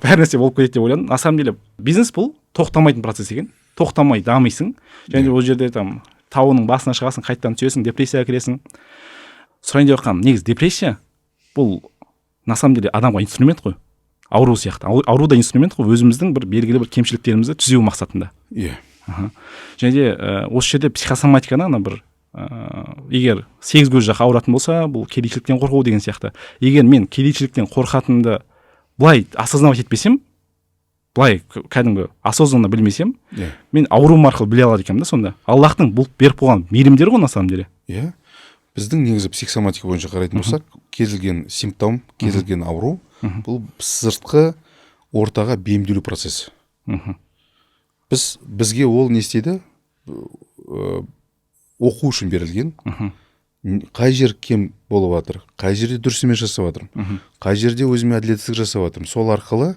бәр нәрсе болып кетеді деп ойладым. На самом деле бизнес бұл тоқтамайтын процесс екен. Тоқтамай дамисың. Және ол жерде тауының басына шығасың, қайтадан түсесің, депрессияға кіресің. Сұрайын деп жатқаным, негізі депрессия бұл на самом деле адамға инструмент қой. Ауру сияқты. Ауру да инструмент қой, өзіміздің бір белгілі бір кемшіліктерімізді түзеу мақсатында. Және де осы жерде психосоматиканы ана бір егер 8 көз жақ ауыратын болса, бұл кедейшіліктен қорқу деген сияқты. Егер мен кедейшіліктен қорқатынымды былай осознавать етпесем, былай кәдімгі осознанно білмесем, мен ауруым арқылы біле алады екенмін да сонда. Аллахтың бұл беріп қойған мейірімдері ғой на самом деле. Біздің негізі психосоматика бойынша қарайтын болсақ, кез келген симптом, кез келген ауру, бұл сыртқы ортаға бейімделу процесі. Бізге ол не істейді? Оқу үшін берілген. Қай жер кем болып жатыр, қай жерде дұрыс емес жасап жатырмын, қай жерде өзіме әділетсіздік жасап жатырмын. Сол арқылы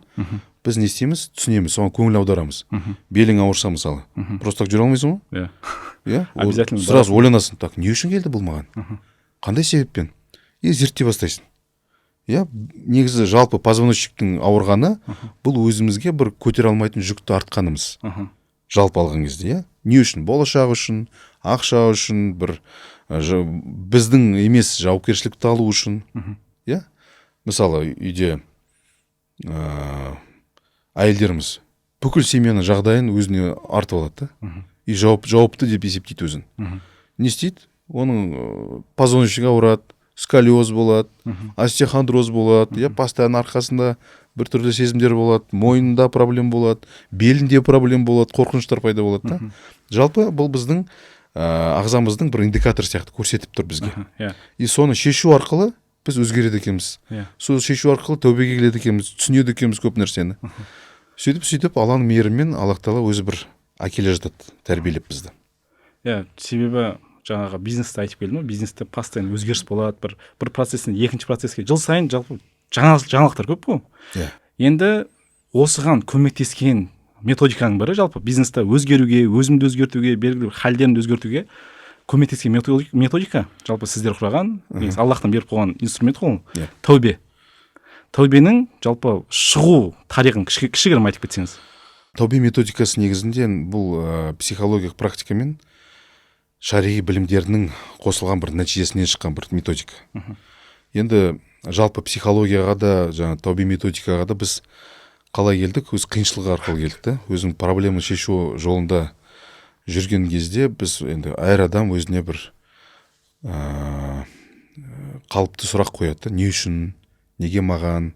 біз не істейміз? Түсінеміз, соған көңіл аударамыз. Белің ауырса мысалы, просто так жүре алмайсың ғой? Обязательно. Сразу ойланасың, так, не үшін келді бұл маған? Қандай себеппен? И зерттей бастайсың. Негізі жалпы позвоночниктің ауырғаны бұл өзімізге бір көтере алмайтын жүкті артқанымыз. Жалпы алған кезде, не үшін? Болашақ үшін, ақша үшін, бір біздің емес жауапкершілікті алу үшін. Мысалы, үйде әйелдеріміз бүкіл семьяның жағдайын өзіне артып алады да. И жауапты деп есептейді өзін. Не істейді? Оның позвоночнигі ауырады, сколиоз болады, остеохондроз болады, постоянно арқасында бір түрлі сезімдер болады, мойнында проблем болады, белінде проблем болады, қорқыныштар пайда болады да. Жалпы бұл біздің ағзамыздың бір индикатор сияқты көрсетіп тұр бізге. И соны шешу арқылы біз өзгереді екенбіз. Соны шешу арқылы тәубеге келеді екенбіз, түсінеді екенбіз көп нәрсені. Сөйтіп Алланың мейірімімен Аллах Тағала өзі бір әкеле жатады, тәрбиелеп бізді. Себебі жаңағы бизнесті айтып келдім, бизнесте постоянно өзгеріс болады, бір процесстен екінші процесске жыл сайын жалпы жаңалықтар көп қой. Енді осыған көмектескен методиканың бірі жалпы бизнесте өзгеруге, өзімді өзгертуге, белгілі халдерімді өзгертуге көмектескен методика жалпы сіздер құраған, Аллахтан беріп қойған инструмент қой. Тәубе. Тәубенің жалпы шығу тарихын кішігірім айтып кетсеңіз. Тәубе методикасы негізінде бұл психологиялық практикамен шариғи білімдерінің қосылған бір нәтижесінен шыққан бір методика. Енді жалпы психологияға да, жаңа тәубе методикаға да біз қалай келдік? Өз қиыншылығы арқылы келдік та. Өзінің проблеманы шешу жолында жүрген кезде біз енді әр адам өзіне бір қалыпты сұрақ қояды. Не үшін? Неге маған?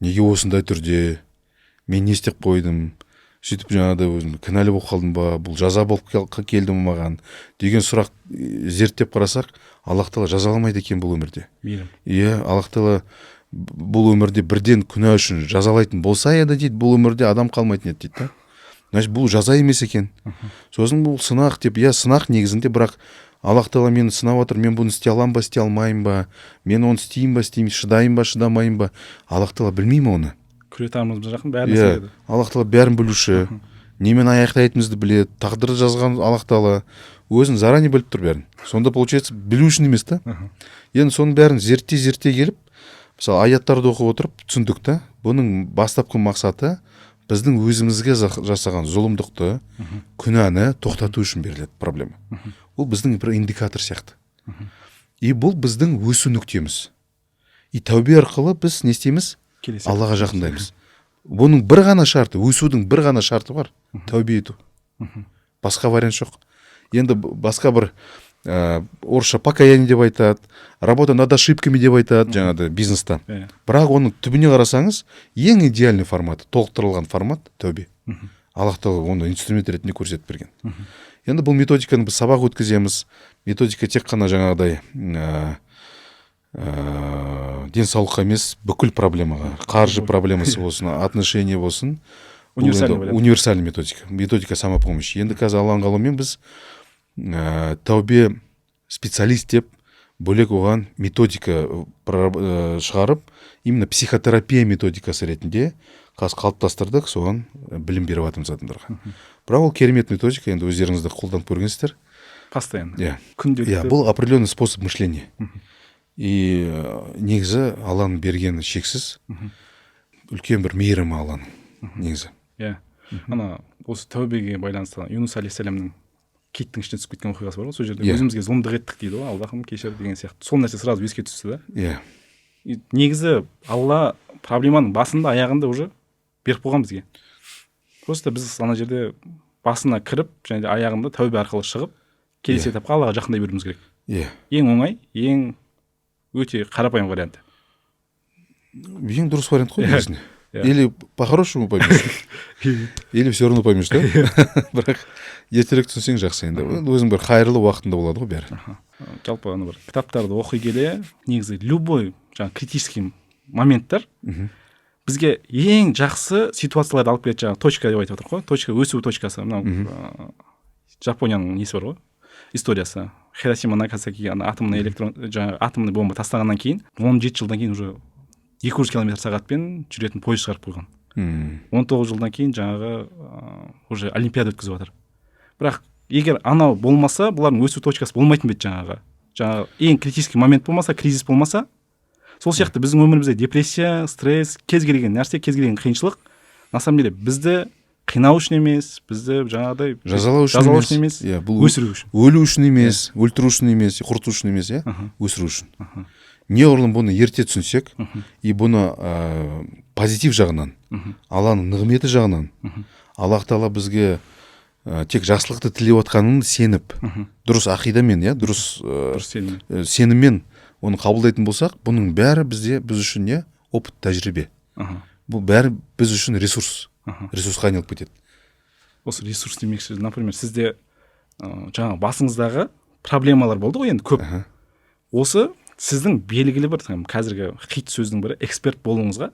Неге осындай түрде? Мен не істеп қойдым? Сөйтіп жаңағыда өзім кінәлі болып қалдым ба? Бұл жаза болып келді ме маған? Деген сұрақ зерттеп қарасақ, Аллах Тағала жазаламайды екен бұл өмірде. Аллах Тағала бұл өмірде бірден күнә үшін жазалайтын болса еді дейді, бұл өмірде адам қалмайтын еді дейді. Значит, бұл жаза емес екен. Сосын бұл сынақ деп, сынақ негізінде, бірақ Аллах Тағала мені сынап отыр, мен бұны істей аламын ба, істей алмайын ба, мен оны істеймін ба, істеймін, шыдайын ба, шыдамайын ба. Аллах Тағала білмейді оны. Күретамыз жақын бәрін сезеді. Аллах Тағала бәрін білуші, немен аяқтайтынымызды біледі, тағдырды жазған Аллах Тағала өзін заранее біліп тұр бәрін. Сонда получается білу үшін емес та. Енді соның бәрін зерттей келіп, мысалы аяттарды оқып отырып түсіндік та, бұның бастапқы мақсаты біздің өзімізге жасаған зұлымдықты, күнәні тоқтату үшін беріледі проблема. Ол біздің бір индикатор сияқты. И бұл біздің өсу нүктеміз. И тәубе арқылы біз не істейміз? Аллаға жақындаймыз. Бұның бір ғана шарты, өсудің бір ғана шарты бар, тәубе ету. Басқа вариант жоқ. Енді басқа бір орысша покаяние деп айтады, работа над ошибками деп айтады жаңағыдай бизнеста. Бірақ оның түбіне қарасаңыз, ең идеальный форматы, толықтырылған формат тәубе. Аллах тағала оны инструмент ретінде көрсетіп берген. Енді бұл методиканы біз сабақ өткіземіз. Методика тек қана жаңағыдай денсаулыққа емес, бүкіл проблемаға, қаржы проблемасы болсын, отношения болсын, универсальный методика. Методика самопомощи. Енді қазір Алланың қалауымен біз тәубе специалист деп бөлек оған методика шығарып, именно психотерапия методикасы ретінде қалыптастырдық, соған білім беріп жатырмыз адамдарға. Бірақ ол керемет методика, енді өздеріңізді қолданып көргенсіздер. Постоянно. Күнделікті. Бұл определенный способ мышления. И негізі Алланың бергені шексіз, үлкен бір мейірімі Алланың негізі. Ана осы тәубеге байланысты Юнус алейхиссаламның киттің ішіне түсіп кеткен оқиғасы бар ғой, сол жерде өзімізге зұлымдық еттік дейді ғой, Аллахым кешір деген сияқты. Сол нәрсе сразу еске түсті да. Негізі Алла проблеманың басында, аяғында уже беріп қойған бізге. Просто біз ана жерде басына кіріп, және де аяғында тәубе арқылы шығып, келесі этапқа Аллаға жақындай беруіміз керек. Ең оңай, ең өте қарапайым вариант. Ең дұрыс вариант қой өзіне. Или по-хорошему поймешь, или все равно поймешь, да? Бірақ ертерек түсінсең жақсы енді. Өзің бір қайырлы уақытында болады ғой бәрі. Жалпы ана бір кітаптарды оқи келе, негізі любой жаңа критический моменттер бізге ең жақсы ситуацияларды алып келеді. Жаңа точка деп айтып отыр ғой. Точка, өсу точкасы. Мынау Жапонияның несі бар ғой? Историясы. Хиросима Нагасакиге атомный бомба тастағаннан кейін, 17 жылдан кейін уже 200 км/сағатпен жүретін пойыз шығарып қойған. 19 жылдан кейін жаңағы уже олимпиада өткізіп жатыр. Бірақ егер анау болмаса, бұлардың өсу точкасы болмайтын бет жаңағы ең критический момент болмаса, кризис болмаса, сол сияқты біздің өмірімізде депрессия, стресс, кез келген нәрсе, кез келген қиыншылық, на самом деле бізді қинау үшін емес, бізді жаңағыдай жазалау үшін емес, өсіру үшін. Өлу үшін емес, өлтіру үшін емес, құрту үшін емес, өсіру үшін. Неғұрлым бұны ерте түсінсек, и бұны позитив жағынан, Алланың нығметі жағынан, Аллах Тағала бізге тек жақсылықты тілеп отқанын сеніп, дұрыс ақидамен, дұрыс сеніммен оны қабылдайтын болсақ, бұның бәрі біз үшін опыт, тәжірибе. Бұл бәрі біз үшін ресурсқа айналып кетеді. Осы ресурс демекші, например, сізде жаңа басыңыздағы проблемалар болды ғой енді көп. Осы сіздің белгілі бір қазіргі хит сөздің бірі эксперт болуыңызға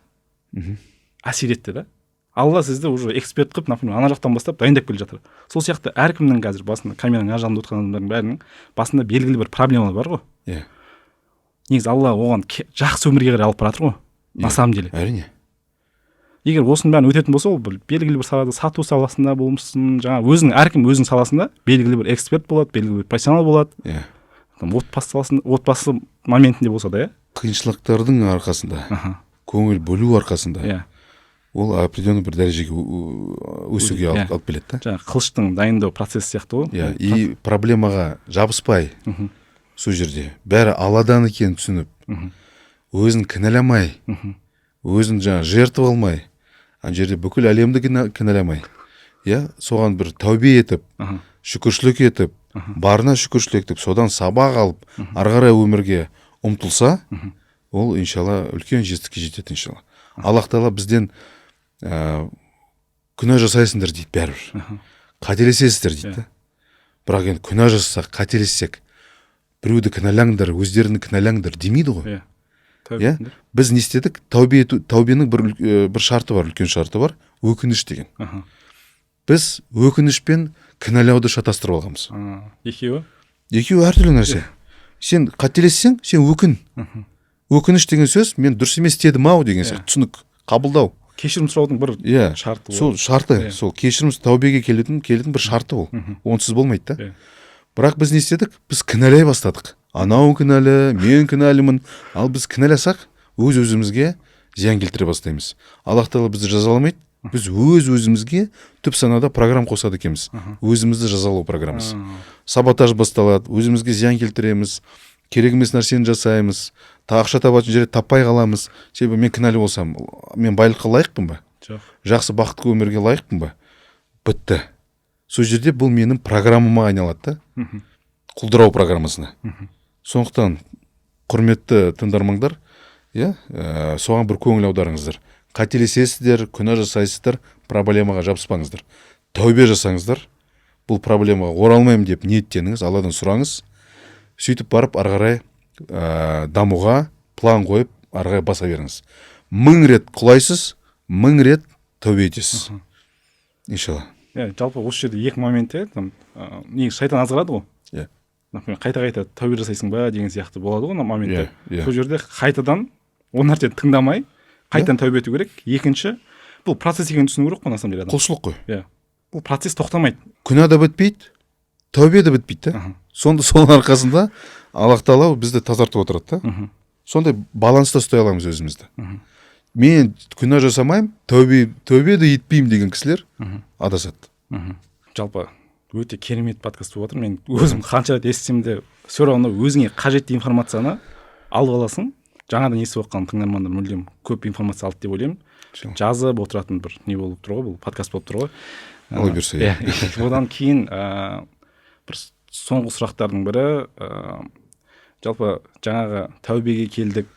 әсер етті да. Алла сізді уже эксперт қып, например, ана жақтан бастап дайындап келе жатыр. Сол сияқты әркімнің қазір басында, камераның ар жағында отырған адамдардың бәрінің басында белгілі бір проблемалар бар ғой. Негізі Алла оған жақсы өмірге қарай алып баратыр ғой. На самом деле. Әрине. Егер осының бәрін өтетін болса, ол белгілі бір салада, сату саласында болмасын, жаңа әркім өзінің саласында белгілі бір эксперт болады, белгілі бір профессионал болады. Отбасы моментінде болса да, қиыншылықтардың арқасында, көңіл бөлу арқасында, ол определенный бір дәрежеге өсуге алып келеді. Жаңа қылыштың дайындау процесі сияқты ғой. И проблемаға жабыспай, сол жерде бәрі Алладан екенін түсініп, өзін кінәламай, өзін жертва алмай, ана жерде бүкіл әлемді кінәламай, соған бір тәубе етіп, шүкіршілік етіп, барына шүкіршілік етіп, содан сабақ алып, ары қарай өмірге ұмтылса, ол иншалла үлкен жетістікке жетеді иншалла. Аллах Тағала бізден күнә жасайсыңдар дейді бәрібір. Қателесесіздер дейді. Бірақ енді күнә жасасақ, қателессек, біреуді кінәлаңдар, өздеріңді кінәлаңдар демейді ғой. Біз не істедік? Тәубенің бір шарты бар, үлкен шарты бар, өкініш деген. Біз өкініш пен кінәлауды шатастырып алғанбыз. Екеуі әртүрлі нәрсе. Сен қателессең, сен өкін. Өкініш деген сөз, мен дұрыс емес істедім ау деген сияқты, түсінік, қабылдау. Кешірім сұраудың бір шарты. Сол шарты, сол кешірім тәубеге келетін бір шарты ол. Онсыз болмайды да. Бірақ біз не істедік? Біз кінәлай бастадық. Анау кінәлі, мен кінәлімін. Ал біз кінәласақ, өз-өзімізге зиян келтіре бастаймыз. Аллах Тағала бізді жазаламайды. Біз өз-өзімізге түп санада программ қосады екенбіз. Өзімізді жазалау программасы. Саботаж басталады, өзімізге зиян келтіреміз, керек емес нәрсені жасаймыз, ақша табатын жерде таппай қаламыз. Себебі мен кінәлі болсам, мен байлыққа лайықпын ба? Жақсы бақытты өмірге лайықпын ба? Бітті. Сол жерде бұл менің программама айналады да. құлдырау программасына. Сондықтан құрметті тыңдармандар, соған бір көңіл аударыңыздар. Қателесесіздер, күнә жасайсыздар, проблемаға жабыспаңыздар. Тәубе жасаңыздар. Бұл проблемаға оралмаймын деп ниеттеніңіз, Алладан сұраңыз. Сөйтіп барып ары қарай дамуға план қойып, ары қарай баса беріңіз. 1000 рет құлайсыз, 1000 рет тәубе етесіз. Иншалла. Жалпы осы жерде екі моментте, негізі шайтан азғырады ғой. Например, қайта тәубе жасайсың ба деген сияқты болады ғой моментте. Сол жерде қайтадан ол нәрсені тыңдамай, қайтадан тәубе ету керек. Екінші, бұл процесс екенін түсіну керек қой на самом деле. Құлшылық қой. Бұл процесс тоқтамайды. Күнә да бітпейді, тәубе де бітпейді. Соның арқасында Аллах Тағала бізді тазартып отырады да. Сондай баланста ұстай аламыз өзімізді. Мен күнә жасамаймын, тәубе де етпеймін деген кісілер адасады. Жалпы өте керемет подкаст болып отыр. Мен өзім қанша рет естісем де, все равно өзіңе қажетті информацияны алып аласың. Жаңадан естіп оқыған тыңдармандар мүлдем көп информация алды деп ойлаймын. Жазып отыратын бір не болып тұр ғой, бұл подкаст болып тұр ғой. Алла берсе. Одан кейін бір соңғы сұрақтардың бірі, жалпы жаңағы тәубеге келдік,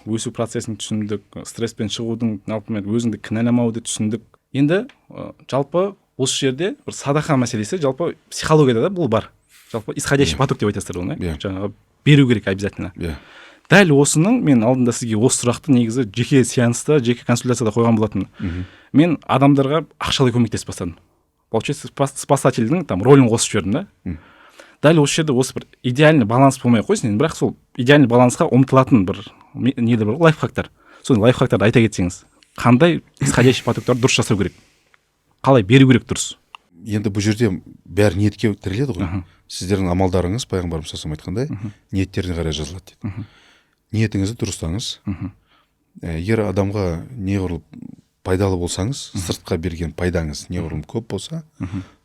өсу процесін түсіндік, стресспен шығудың, өзіңді кінәламауды түсіндік. Енді жалпы осы жерде бір садақа мәселесі, жалпы психологияда да бұл бар. Жалпы исходящий поток деп айтасыздар оны, жаңағы беру керек обязательно. Дәл осының мен алдында сізге осы сұрақты негізі жеке сеанста, жеке консультацияда қойған болатын. Мен адамдарға ақшалай көмектесіп бастадым. Получается, спасательдің ролін қосып жібердім да. Дәл осы жерде осы бір идеальный баланс болмай қойсын, бірақ сол идеальный балансқа ұмтылатын бір нелер бар, лайфхактар. Сол лайфхактарды айта кетсеңіз, қандай исходящий потоктарды дұрыс жасау керек? Қалай беру керек дұрыс? Енді бұл жерде бәрі ниетке тіреледі ғой. Сіздердің амалдарыңыз, пайғамбарымыз саллаллаху алейхи вассалам айтқандай, ниеттеріне қарай жазылады дейді. Ниетіңізді дұрыстаңыз. Егер адамға неғұрлым пайдалы болсаңыз, сыртқа берген пайдаңыз неғұрлым көп болса,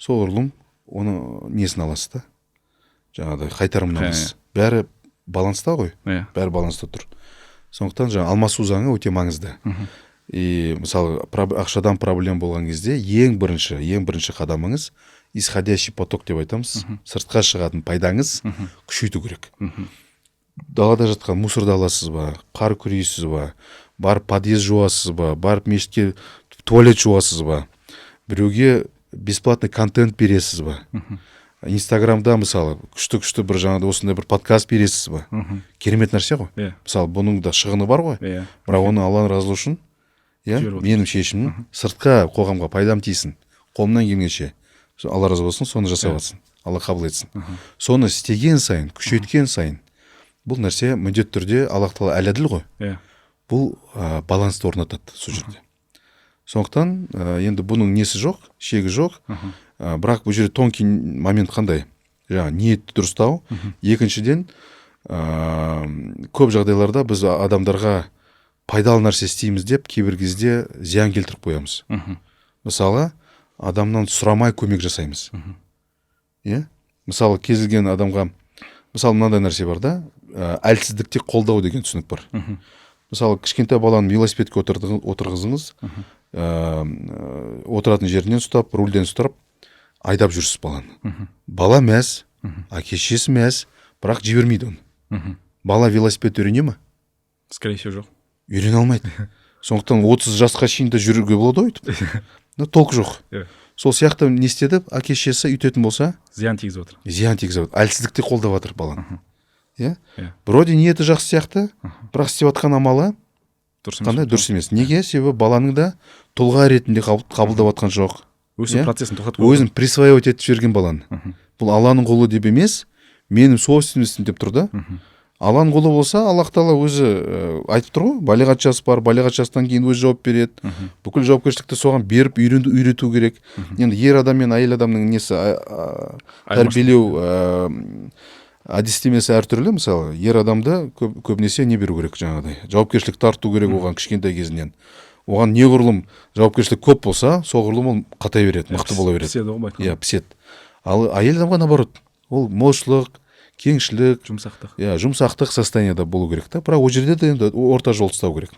соғұрлым оны несін аласыз да. Жаңағыдай қайтарымын аласыз. Бәрі баланста ғой. Бәрі баланста тұр. Сондықтан жаңа алмасу заңы өте маңызды. Мысалы, ақшадан проблем болған кезде ең бірінші қадамыңыз исходящий поток деп айтамыз. Сыртқа шығатын пайдаңыз күшейту керек. Далада жатқан мусорды аласыз ба, қар күрейсіз ба, барып подъезд жуасыз ба, барып мешітке туалет жуасыз ба, біреуге бесплатный контент бересіз ба, Инстаграмда мысалы күшті бір жаңағыдай осындай бір подкаст бересіз ба, керемет нәрсе ғой. Мысалы, бұның да шығыны бар ғой, бірақ оны Алланың разылығы үшін, менің шешімім, сыртқа қоғамға пайдам тисін, қолымнан келгенше, Алла разы болсын, соны жасап жатсын, Алла қабыл етсін. Соны істеген сайын, күшейткен сайын, бұл нәрсе міндетті түрде Аллах Тағала әл-әділ ғой. Бұл балансты орнатады сол жерде. Сондықтан енді бұның несі жоқ, шегі жоқ. Бірақ бұл жерде тонкий момент қандай? Жаңа ниетті дұрыстау. Екіншіден, көп жағдайларда біз адамдарға пайдалы нәрсе істейміз деп кейбір кезде зиян келтіріп қоямыз. Мысалы, адамнан сұрамай көмек жасаймыз. Мысалы, кез келген адамға, мысалы, мынандай нәрсе бар да, әлсіздікте қолдау деген түсінік бар. Мысалы, кішкентай баланы велосипедке отырғызыңыз, отыратын жерінен ұстап, рульден ұстап, айдап жүрсіз баланы. Бала мәз, әке-шешесі мәз, бірақ жібермейді оны. Бала велосипед үйрене ме? Скорее всего, жоқ. Үйрене алмайды. Сондықтан 30 жасқа шейін де жүруге болады өйтіп. Толық жоқ. Сол сияқты не істеді? Әке-шешесі үйтетін болса, зиян тигізіп отыр. Әлсіздікте қолдап жатыр баланы. Вроде ниеті жақсы сияқты, бірақ істеп жатқан амалы қандай дұрыс емес. Неге? Себебі баланың да тұлға ретінде қабылдап жатқан жоқ. Өсу процесін тоқтатып өзін присвоивать етіп жіберген баланы. Бұл Алланың қолы деп емес, менің собственностьім деп тұр да. Алланың қолы болса, Аллах Тағала өзі айтып тұр ғой, балиғат жасы бар, балиғат жастан кейін өзі жауап береді. Бүкіл жауапкершілікті соған беріп, үйрету керек. Енді ер адам мен әйел адамның несі тәрбиелеу әдістемесі әртүрлі. Мысалы, ер адамды көбінесе не беру керек жаңағыдай. Жауапкершілік тарту керек оған кішкентай кезінен. Оған неғұрлым жауапкершілік көп болса, соғұрлым ол қатай береді, мықты бола береді. Піседі. Ал әйел адамға наоборот, ол молшылық, кеңшілік, жұмсақтық состоянияда болу керек та. Бірақ ол жерде де енді орта жол ұстау керек.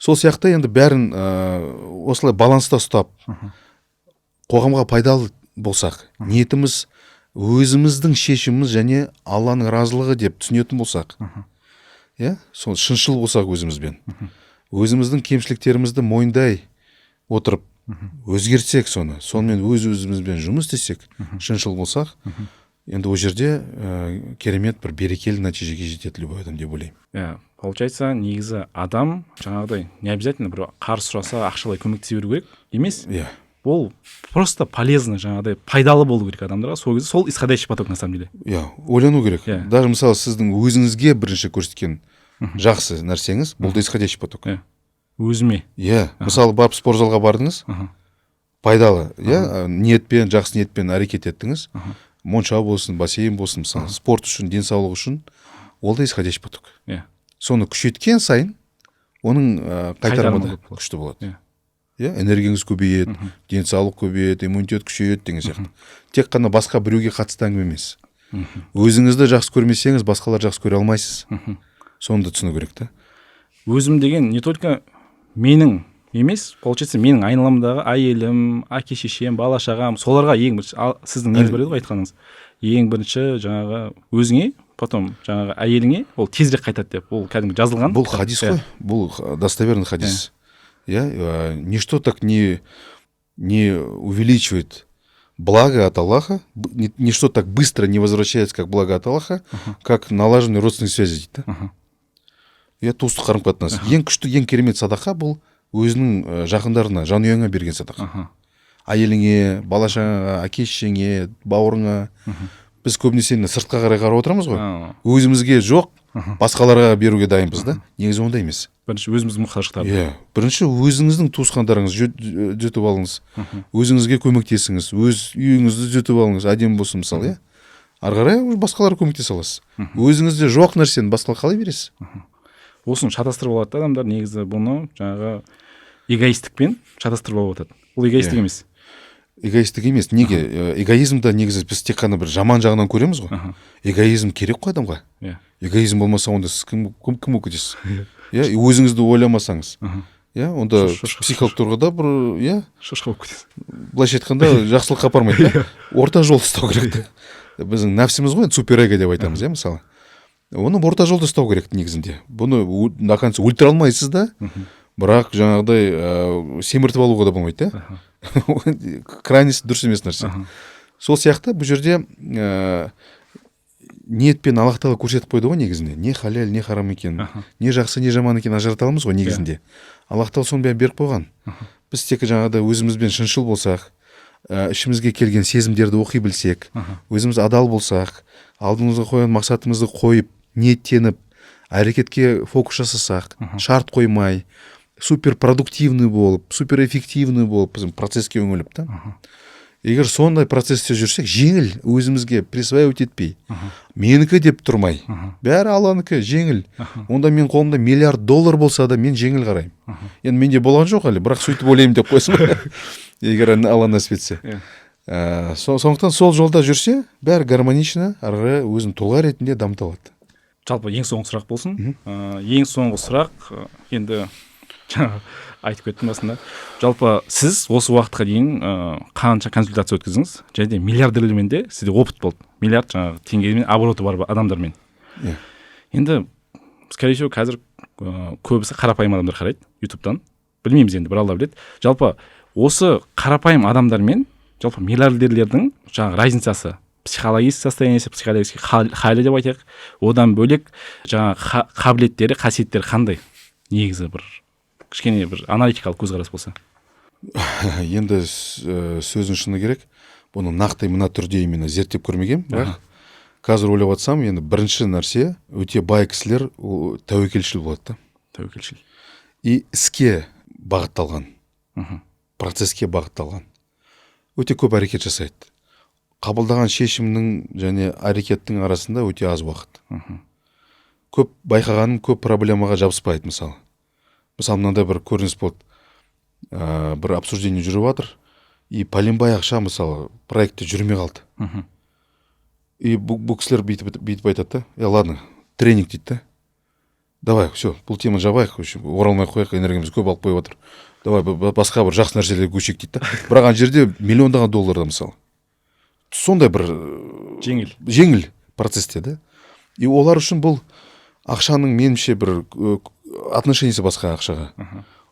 Сол сияқты енді бәрін осылай баланста ұстап, қоғамға пайдалы болсақ, ниетіміз өзіміздің шешіміміз және Алланың разылығы деп түсінетін болсақ, иә, сол шыншыл болсақ өзімізбен, өзіміздің кемшіліктерімізді мойындай отырып өзгертсек сонымен өзімізбен жұмыс істесек, шыншыл болсақ, енді ол жерде керемет бір берекелі нәтижеге жетеді любой адам деп ойлаймын. Иә, получается, негізі адам жаңағыдай не обязательно бір қарыз сұраса ақшалай көмектесе беру керек емес. Иә. Ол просто полезно, жаңағыдай пайдалы болу керек адамдарға. Сол кезде сол исходящий поток на самом деле. Иә, ойлану керек. Иә. Даже мысалы сіздің өзіңізге бірінші көрсеткен жақсы нәрсеңіз, бұл да исходящий поток. Иә. Өзіме. Иә, мысалы барып спортзалға бардыңыз, пайдалы, иә, ниетпен, жақсы ниетпен әрекет еттіңіз. Монша болсын, бассейн болсын, мысалы, спорт үшін, денсаулық үшін, ол да исходящий поток. Иә. Соны күшейткен сайын, оның қайтарымы да күшті болады. Иә, энергияңыз көбейеді, денсаулық көбейеді, иммунитет күшейеді деген сияқты. Тек қана басқа біреуге қатысты әңгіме емес. Өзіңізді жақсы көрмесеңіз, басқалар жақсы көре алмайсыз. Соны да түсіну керек та. Өзім деген не только менің емес, получается, менің айналамдағы әйелім, әке шешем, бала шағам, соларға ең бірінші, сіздің неңіз бар еді ғой айтқаныңыз, ең бірінші жаңағы өзіңе, потом жаңағы әйеліңе ол тезірек қайтады деп, ол кәдімгі жазылған. Бұл хадис қой, бұл достоверный хадис. Ничто так не увеличивает благо от Аллаха, ничто так быстро не возвращается, как благо от Аллаха, как налаженные родственные связи дейді. Туыстық қарым-қатынас. Ең күшті, ең керемет садақа бұл өзінің жақындарына, жанұяңа берген садақа. Әйеліңе, бала-шағаңа, әке-шешеңе, бауырыңа. Біз көбінесе сыртқа қарай қарап отырамыз ғой. Өзімізге жоқ, басқаларға беруге дайынбыз да. Негізі ондай емес. Бірінші өзіміздің мұқтаждықтарды. Иә, бірінші өзіңіздің туысқандарыңыз жетіп алыңыз. Өзіңізге көмектесіңіз, өз үйіңізді жетіп алыңыз, әдемі болсын мысалы, иә. Ары қарай басқаларға көмектесе аласыз. Өзіңізде жоқ нәрсені басқаға қалай бересіз? Осыны шатастырып алады адамдар, негізі бұны жаңағы эгоистікпен шатастырып алып жатады. Ол эгоистік емес. Эгоистік емес. Неге? Эгоизмді негізі біз тек қана бір жаман жағынан көреміз ғой. Эгоизм керек қой адамға. Егоизм болмаса онда сіз кім болып кетесіз? Өзіңізді ойламасаңыз. Онда психолог тұрғыда бір, шошқа болып кетесіз. Былайша айтқанда жақсылыққа апармайды. Орта жол ұстау керек. Біздің нәпсіміз ғой, суперэго деп айтамыз, мысалы. Оны орта жолда ұстау керек негізінде. Бұны на конце өлтіре алмайсыз да, бірақ жаңағыдай семіртіп алуға да болмайды, крайность дұрыс емес нәрсе. Сол сияқты бұл жерде ниетпен Аллах Тағала көрсетіп қойды ғой негізінде. Не халал, не харам екен, не жақсы, не жаман екен ажырата аламыз ғой негізінде. Аллах Тағала соны беріп қойған. Біз тек жаңағыдай өзімізбен шыншыл болсақ, ішімізге келген сезімдерді оқи білсек, өзіміз адал болсақ, алдымызға қойған мақсатымызды қойып, ниеттеніп, әрекетке фокус жасасақ, шарт қоймай, супер продуктивный болып, супер эффективный болып, біздің процесске өңіліп та. Егер сондай процессте жүрсек, жеңіл, өзімізге присваивать етпей, менікі деп тұрмай, бәрі Алланікі, жеңіл. Онда мен қолымда $1 миллиард болса да, мен жеңіл қараймын. Енді менде болған жоқ әлі, бірақ сөйтіп ойлаймын деп қойсын. Егер Алла нәсіп етсе. Сондықтан сол жолда жүрсе, бәрі гармонично, ары өзін тұлға ретінде дамытылады. Жалпы ең соңғы сұрақ болсын. Ең соңғы сұрақ, енді айтып кеттім басында. Жалпы сіз осы уақытқа дейін қанша консультация өткіздіңіз? Және де миллиардерлермен де сізде опыт болды. Миллиард жаңағы теңгемен обороты бар адамдармен. Енді, скорее всего, қазір көбісі қарапайым адамдар қарайды ютубтан. Білмейміз енді, бір Алла біледі. Жалпы осы қарапайым адамдармен жалпы миллиардерлердің жаңағы разницасы, психологический состояниесі, психологический халі деп айтайық, одан бөлек жаңағы қабілеттері, қасиеттері қандай? Негізі бір кішкене бір аналитикалық көзқарас болса. Енді сөзін шыны керек, бұны нақты мына түрде именно зерттеп көрмеген, бірақ қазір ойлап жатсам, енді бірінші нәрсе өте бай кісілер тәуекелшіл болады. Тәуекелшіл. И іске бағытталған, процесске бағытталған. Өте көп әрекет жасайды. Қабылдаған шешімнің және әрекеттің арасында өте аз уақыт. Көп байқағаным көп проблемаға жабыспайды мысалы. Мысалы, мынандай бір көрініс болды. Бір обсуждение жүріп жатыр. И пәленбай ақша мысалы проектте жүрмей қалды. И бұл кісілер бүйтіп айтады да. Ладно, тренинг дейді да. Давай, все, бұл теманы жабайық, оралмай қояйық, энергиямыз көп алып қойып отыр. Давай басқа бір жақсы нәрселерге көшейік дейді да. Бірақ ана жерде $1 миллион мысалы. сондай бір жеңіл процесте да. И олар үшін бұл ақшаның меніңше бір отношениесі басқа ақшаға.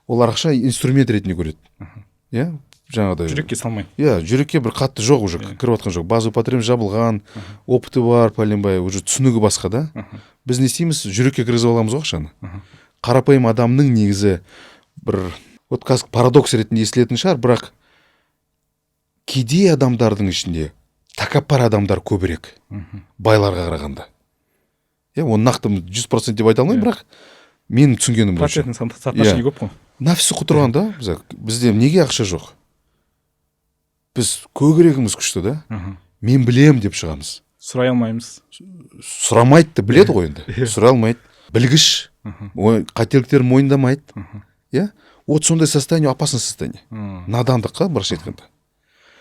Олар ақша инструмент ретінде көреді. Иә, жаңағыдай. Жүрекке салмай. Иә, жүрекке бір қатты жоқ уже, кіріп жатқан жоқ. База потребность жабылған, опыты бар, пәленбай, уже түсінігі басқа да. Біз не істейміз? Жүрекке кіргізіп аламыз ғой ақшаны. Қарапайым адамның негізі бір вот қазір парадокс ретінде естілетін шығар, бірақ кедей адамдардың ішінде тәкаппар адамдар көбірек байларға қарағанда. Иә, оны нақты 100% деп айта алмаймын, бірақ менің түсінгенім бойынша. Процентінің соотношение көп қой. Нәпсі құтырған да, бізде неге ақша жоқ? Біз көкірегіміз күшті да. Мен білем деп шығамыз. Сұрай алмаймыз. Сұрамайды біледі ғой енді. Сұрай алмайды. Білгіш, қателіктерін мойындамайды. Иә? Вот сондай состояние, опасный состояние. Надандыққа бірінші айтқанда.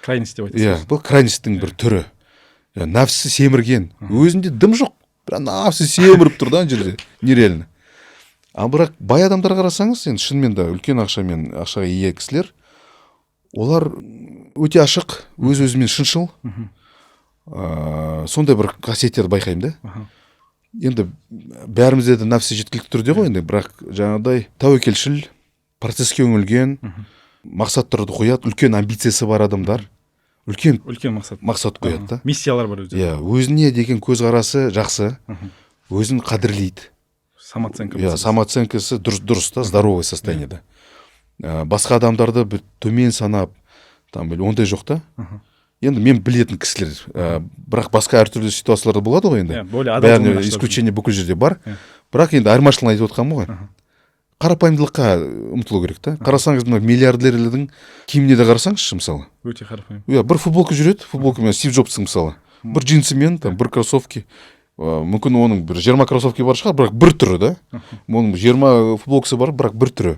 Крайность деп айтасыз. Иә, бұл крайностьтің бір түрі. Нәпсі семірген. Өзінде дым жоқ. Бірақ нәпсі семіріп тұр да жерде. Нереально. Ал бірақ бай адамдар қарасаңыз, енді шынымен де үлкен ақшаға ие кісілер, олар өте ашық, өз-өзімен шыншыл. Сондай бір қасиеттерді байқаймын да. Енді бәрімізде де нәпсі жеткілікті түрде ғой енді, бірақ жаңағыдай тәуекелшіл, процеске үңілген, мақсаттарды қояды, үлкен амбициясы бар адамдар, үлкен мақсат қояды да. Миссиялар бар өзі. Иә, өзіне деген көзқарасы жақсы, өзін қадірлейді. Самооценкасы дұрыс та, здоровый состояниеда. Басқа адамдарды төмен санап, ондай жоқ та. Енді мен білетін кісілер, бірақ басқа әртүрлі ситуацияларда болады ғой енді. Бәріне исключение бүкіл жерде бар. Бірақ енді айырмашылығын айтып отқанмын ғой. Қарапайымдылыққа ұмтылу керек та. Қарасаңыз, миллиардерлердің киіміне де қарасаңызшы, мысалы. Өте қарапайым. Бір футболка жүреді, футболкамен Стив Джобстың мысалы. Бір джинсымен, бір кроссовки. Мүмкін оның бір 20 кроссовки бар шығар, бірақ бір түрі да. Оның 20 футболкасы бар, бірақ бір түрі.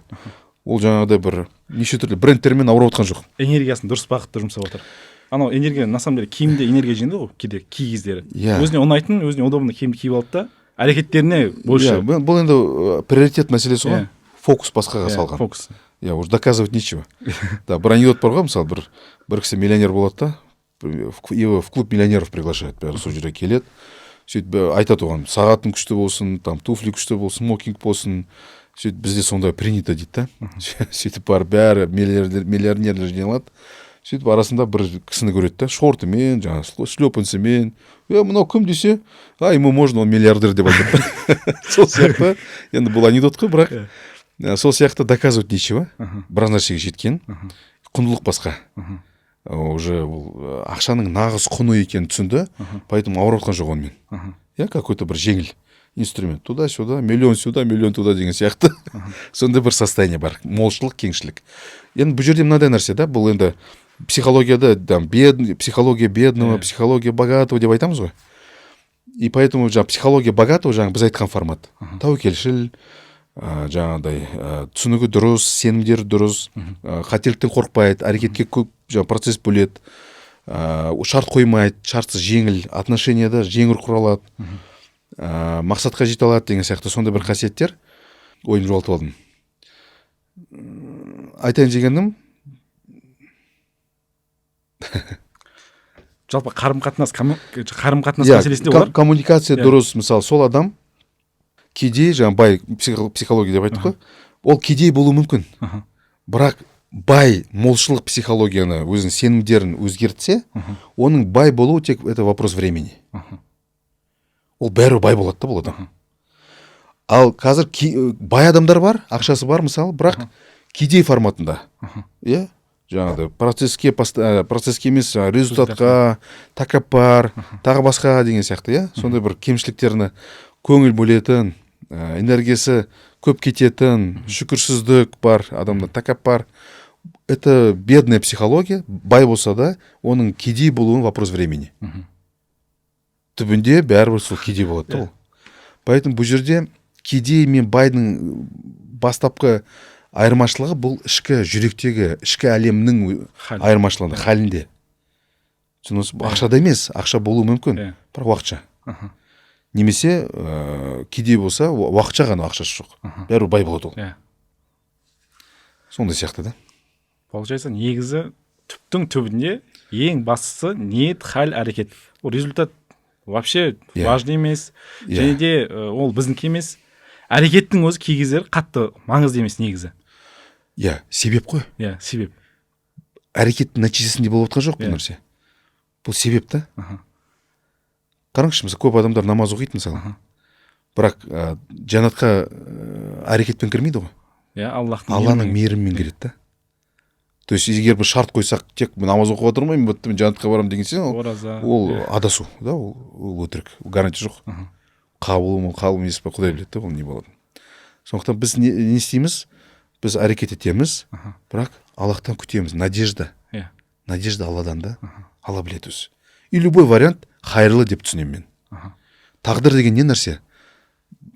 Ол жаңағыдай бір неше түрлі брендтермен ауырып отқан жоқ. Энергиясын дұрыс бағытта жұмсап отыр. Анау энергия, на самом деле, киімде энергия жинайды ғой, кейде кей кездері. Өзіне ұнайтын, өзіне удобный киімді киіп алды да, әрекеттеріне больше. Бұл енді приоритет мәселесі ғой. Фокус басқаға салған. Фокус. Уже доказывать нечего. Бір анекдот бар ғой, мысалы, бір кісі миллионер болады да, в клуб миллионеров приглашает, бәрі сол жерге келеді. Сөйтіп айтады оған, сағатың күшті болсын, туфли күшті болсын, смокинг болсын. Сөйтіп бізде сондай принято дейді да. Сөйтіп бар бәрі миллионерлер жиналады. Сөйтіп арасында бір кісіні көреді да, шортымен, шлепанцымен. Мынау кім десе, ему можно, он миллиардер деп айтады. Сол сияқты, енді бұл анекдот қой, бірақ сол сияқты доказывать нечего. Біраз нәрсеге жеткен. Құндылық басқа. Уже ақшаның нағыз құны екенін түсінді, поэтому ауырып отқан жоқ онымен. Какой-то бір жеңіл инструмент. Туда-сюда, миллион сюда, миллион туда деген сияқты. Сондай бір состояние бар. Молшылық, кеңшілік. Енді бұл жерде мынадай нәрсе да, бұл енді психологияда психология бедного, психология богатого деп айтамыз ғой. И поэтому психология богатого біз айтқан формат. Тәуекелшіл, жаңағыдай түсінігі дұрыс, сенімдері дұрыс, қателіктен қорықпайды, әрекетке көп процесс бөледі, шарт қоймайды, шартсыз жеңіл, отношенияда жеңіл құралады, мақсатқа жете алады деген сияқты сондай бір қасиеттер. Ойым жоғалтып алдым. Айтайын дегенім, жалпы қарым-қатынас мәселесінде олар коммуникация дұрыс, мысалы, сол адам кедей, бай психология деп айттық қой, ол кедей болуы мүмкін. Бірақ бай молшылық психологияны, өзінің сенімдерін өзгертсе, оның бай болуы тек это вопрос времени. Ол бәрі бай болады да бұл адам. Ал қазір бай адамдар бар, ақшасы бар, мысалы, бірақ кедей форматында. Жаңағыдай процесске емес, результатқа, тәкаппар, тағы басқа деген сияқты, сондай бір кемшіліктеріне көңіл бөлетін, энергиясы көп кететін, шүкірсіздік бар, адамда тәкаппар. Это бедная психология, бай болса да, оның кедей болуы вопрос времени. Түбінде бәрібір сол кедей болады да ол. Поэтому бұл жерде кедей мен байдың бастапқы айырмашылығы бұл ішкі жүректегі, ішкі әлемнің айырмашылығы, халінде. Ақшада емес, ақша болуы мүмкін, бірақ уақытша. Немесе кедей болса, уақытша ғана ақшасы жоқ. Бәрі бай болады ол. Сондай сияқты да. Получается, негізі түптің түбінде ең бастысы ниет, хал, әрекет. Ол результат вообще Иә. важный емес. Иә. Және де ол біздіңкі емес. Әрекеттің өзі кей кездері қатты маңызды емес негізі. Иә, себеп қой. Иә, себеп. Әрекеттің нәтижесінде болып отқан жоқ бұл Иә. нәрсе. Бұл себеп та. Аха. Қараңызшы, мысалы көп адамдар намаз оқиды мысалы. Аха. Бірақ жәннатқа әрекетпен кірмейді ғой. Иә, Алланың мейірімімен кіреді да. То есть егер бір шарт қойсақ, тек намаз оқып отырмаймын, мен жәннатқа барамын деген сен, Ораза. ол адасу, да, ол өтірік, гарантия жоқ. Қабыл емес пе, Құдай біледі, ол не болады. Сондықтан біз не істейміз? Біз әрекет етеміз, бірақ Аллахтан күтеміз. Надежда. Иә. Надежда Алладан да. Алла біледі өзі. И любой вариант хайырлы деп түсінемін мен. Тағдыр деген не нәрсе?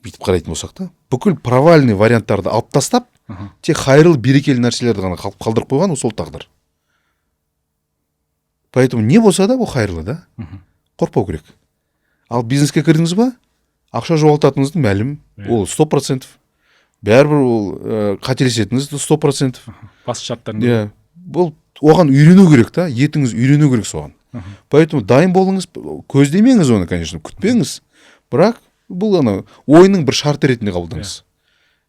Бүйтіп қарайтын болсақ та, бүкіл провальный варианттарды алып тастап, тек хайырлы берекелі нәрселерді ғана қалдырып қойған, ол сол тағдыр. Поэтому не болса да, ол хайырлы да. Қорқпау керек. Ал бизнеске кірдіңіз ба? Ақша жоғалтатыныңызды мәлім. Ол 100%. Бәрібір ол қателесетіңіз 100%. Басты шарттарын. Иә. Бұл оған үйрену керек та, етіңіз үйрену керек соған. Поэтому дайын болыңыз, көздемеңіз оны, конечно, күтпеңіз. Бірақ бұл ана ойының бір шарты ретінде қабылдаңыз.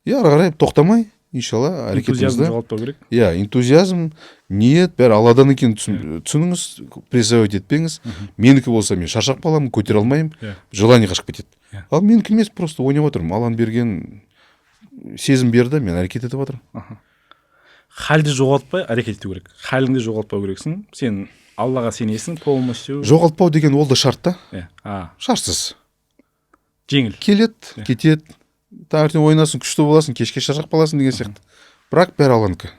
Иә, ары қарай тоқтамай, иншалла, әрекетіңізді. Энтузиазм жоғалтпау керек. Иә, энтузиазм, ниет, бәрі Алладан екенін түсініңіз, прессовать етпеңіз. Менікі болса мен шаршап қаламын, көтере алмаймын, желание қашып кетеді. Ал менікі емес, просто ойнап отырмын. Алланың берген сезім берді, мен әрекет етіп отырмын. Халді жоғалтпай әрекет ету керек. Халіңді жоғалтпау керексің. Сен Аллаға сенесің, полностью. Жоғалтпау деген ол да шарт та. Шартсыз. Жеңіл. Келеді, кетеді. Таңертең ойнасың, күшті боласың, кешке шаршап қаласың деген сияқты. Бірақ бәрі Алланікі.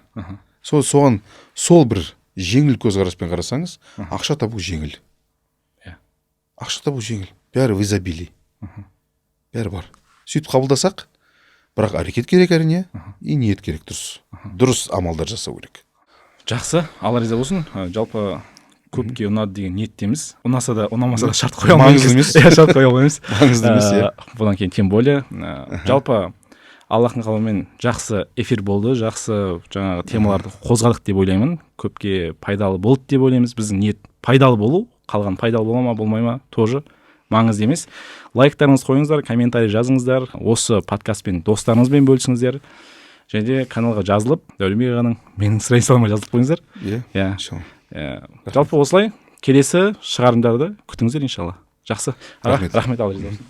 Соған сол бір жеңіл көзқараспен қарасаңыз, ақша табу жеңіл. Ақша табу жеңіл. Бәрі в изобилии. Бәрі бар. Сөйтіп қабылдасақ, бірақ әрекет керек әрине, и ниет керек дұрыс. Дұрыс амалдар жасау керек. Жақсы, Алла риза болсын. Жалпы көпке ұнады деген ниеттеміз. Ұнаса да, ұнамаса да шарт қоя алмаймыз. Маңызды емес. Шарт қоя алмаймыз. Маңызды емес, иә. Бұдан кейін тем более. Жалпы Аллахтың қалауымен жақсы эфир болды, жақсы жаңағы темаларды қозғадық деп ойлаймын. Көпке пайдалы болды деп ойлаймыз. Біздің ниет пайдалы болу, қалған пайдалы бола ма, болмай ма, тоже маңызды емес. Лайктарыңыз қойыңыздар, комментарий жазыңыздар. Осы подкастпен достарыңызбен бөлісіңіздер. Және де каналға жазылып, Дәулембек ағаның менің страницаларыма жазылып қойыңыздар. Иә. Жалпы осылай келесі шығарымдарды күтіңіздер иншалла. Жақсы. Рахмет. Рахмет, Алла риза болсын.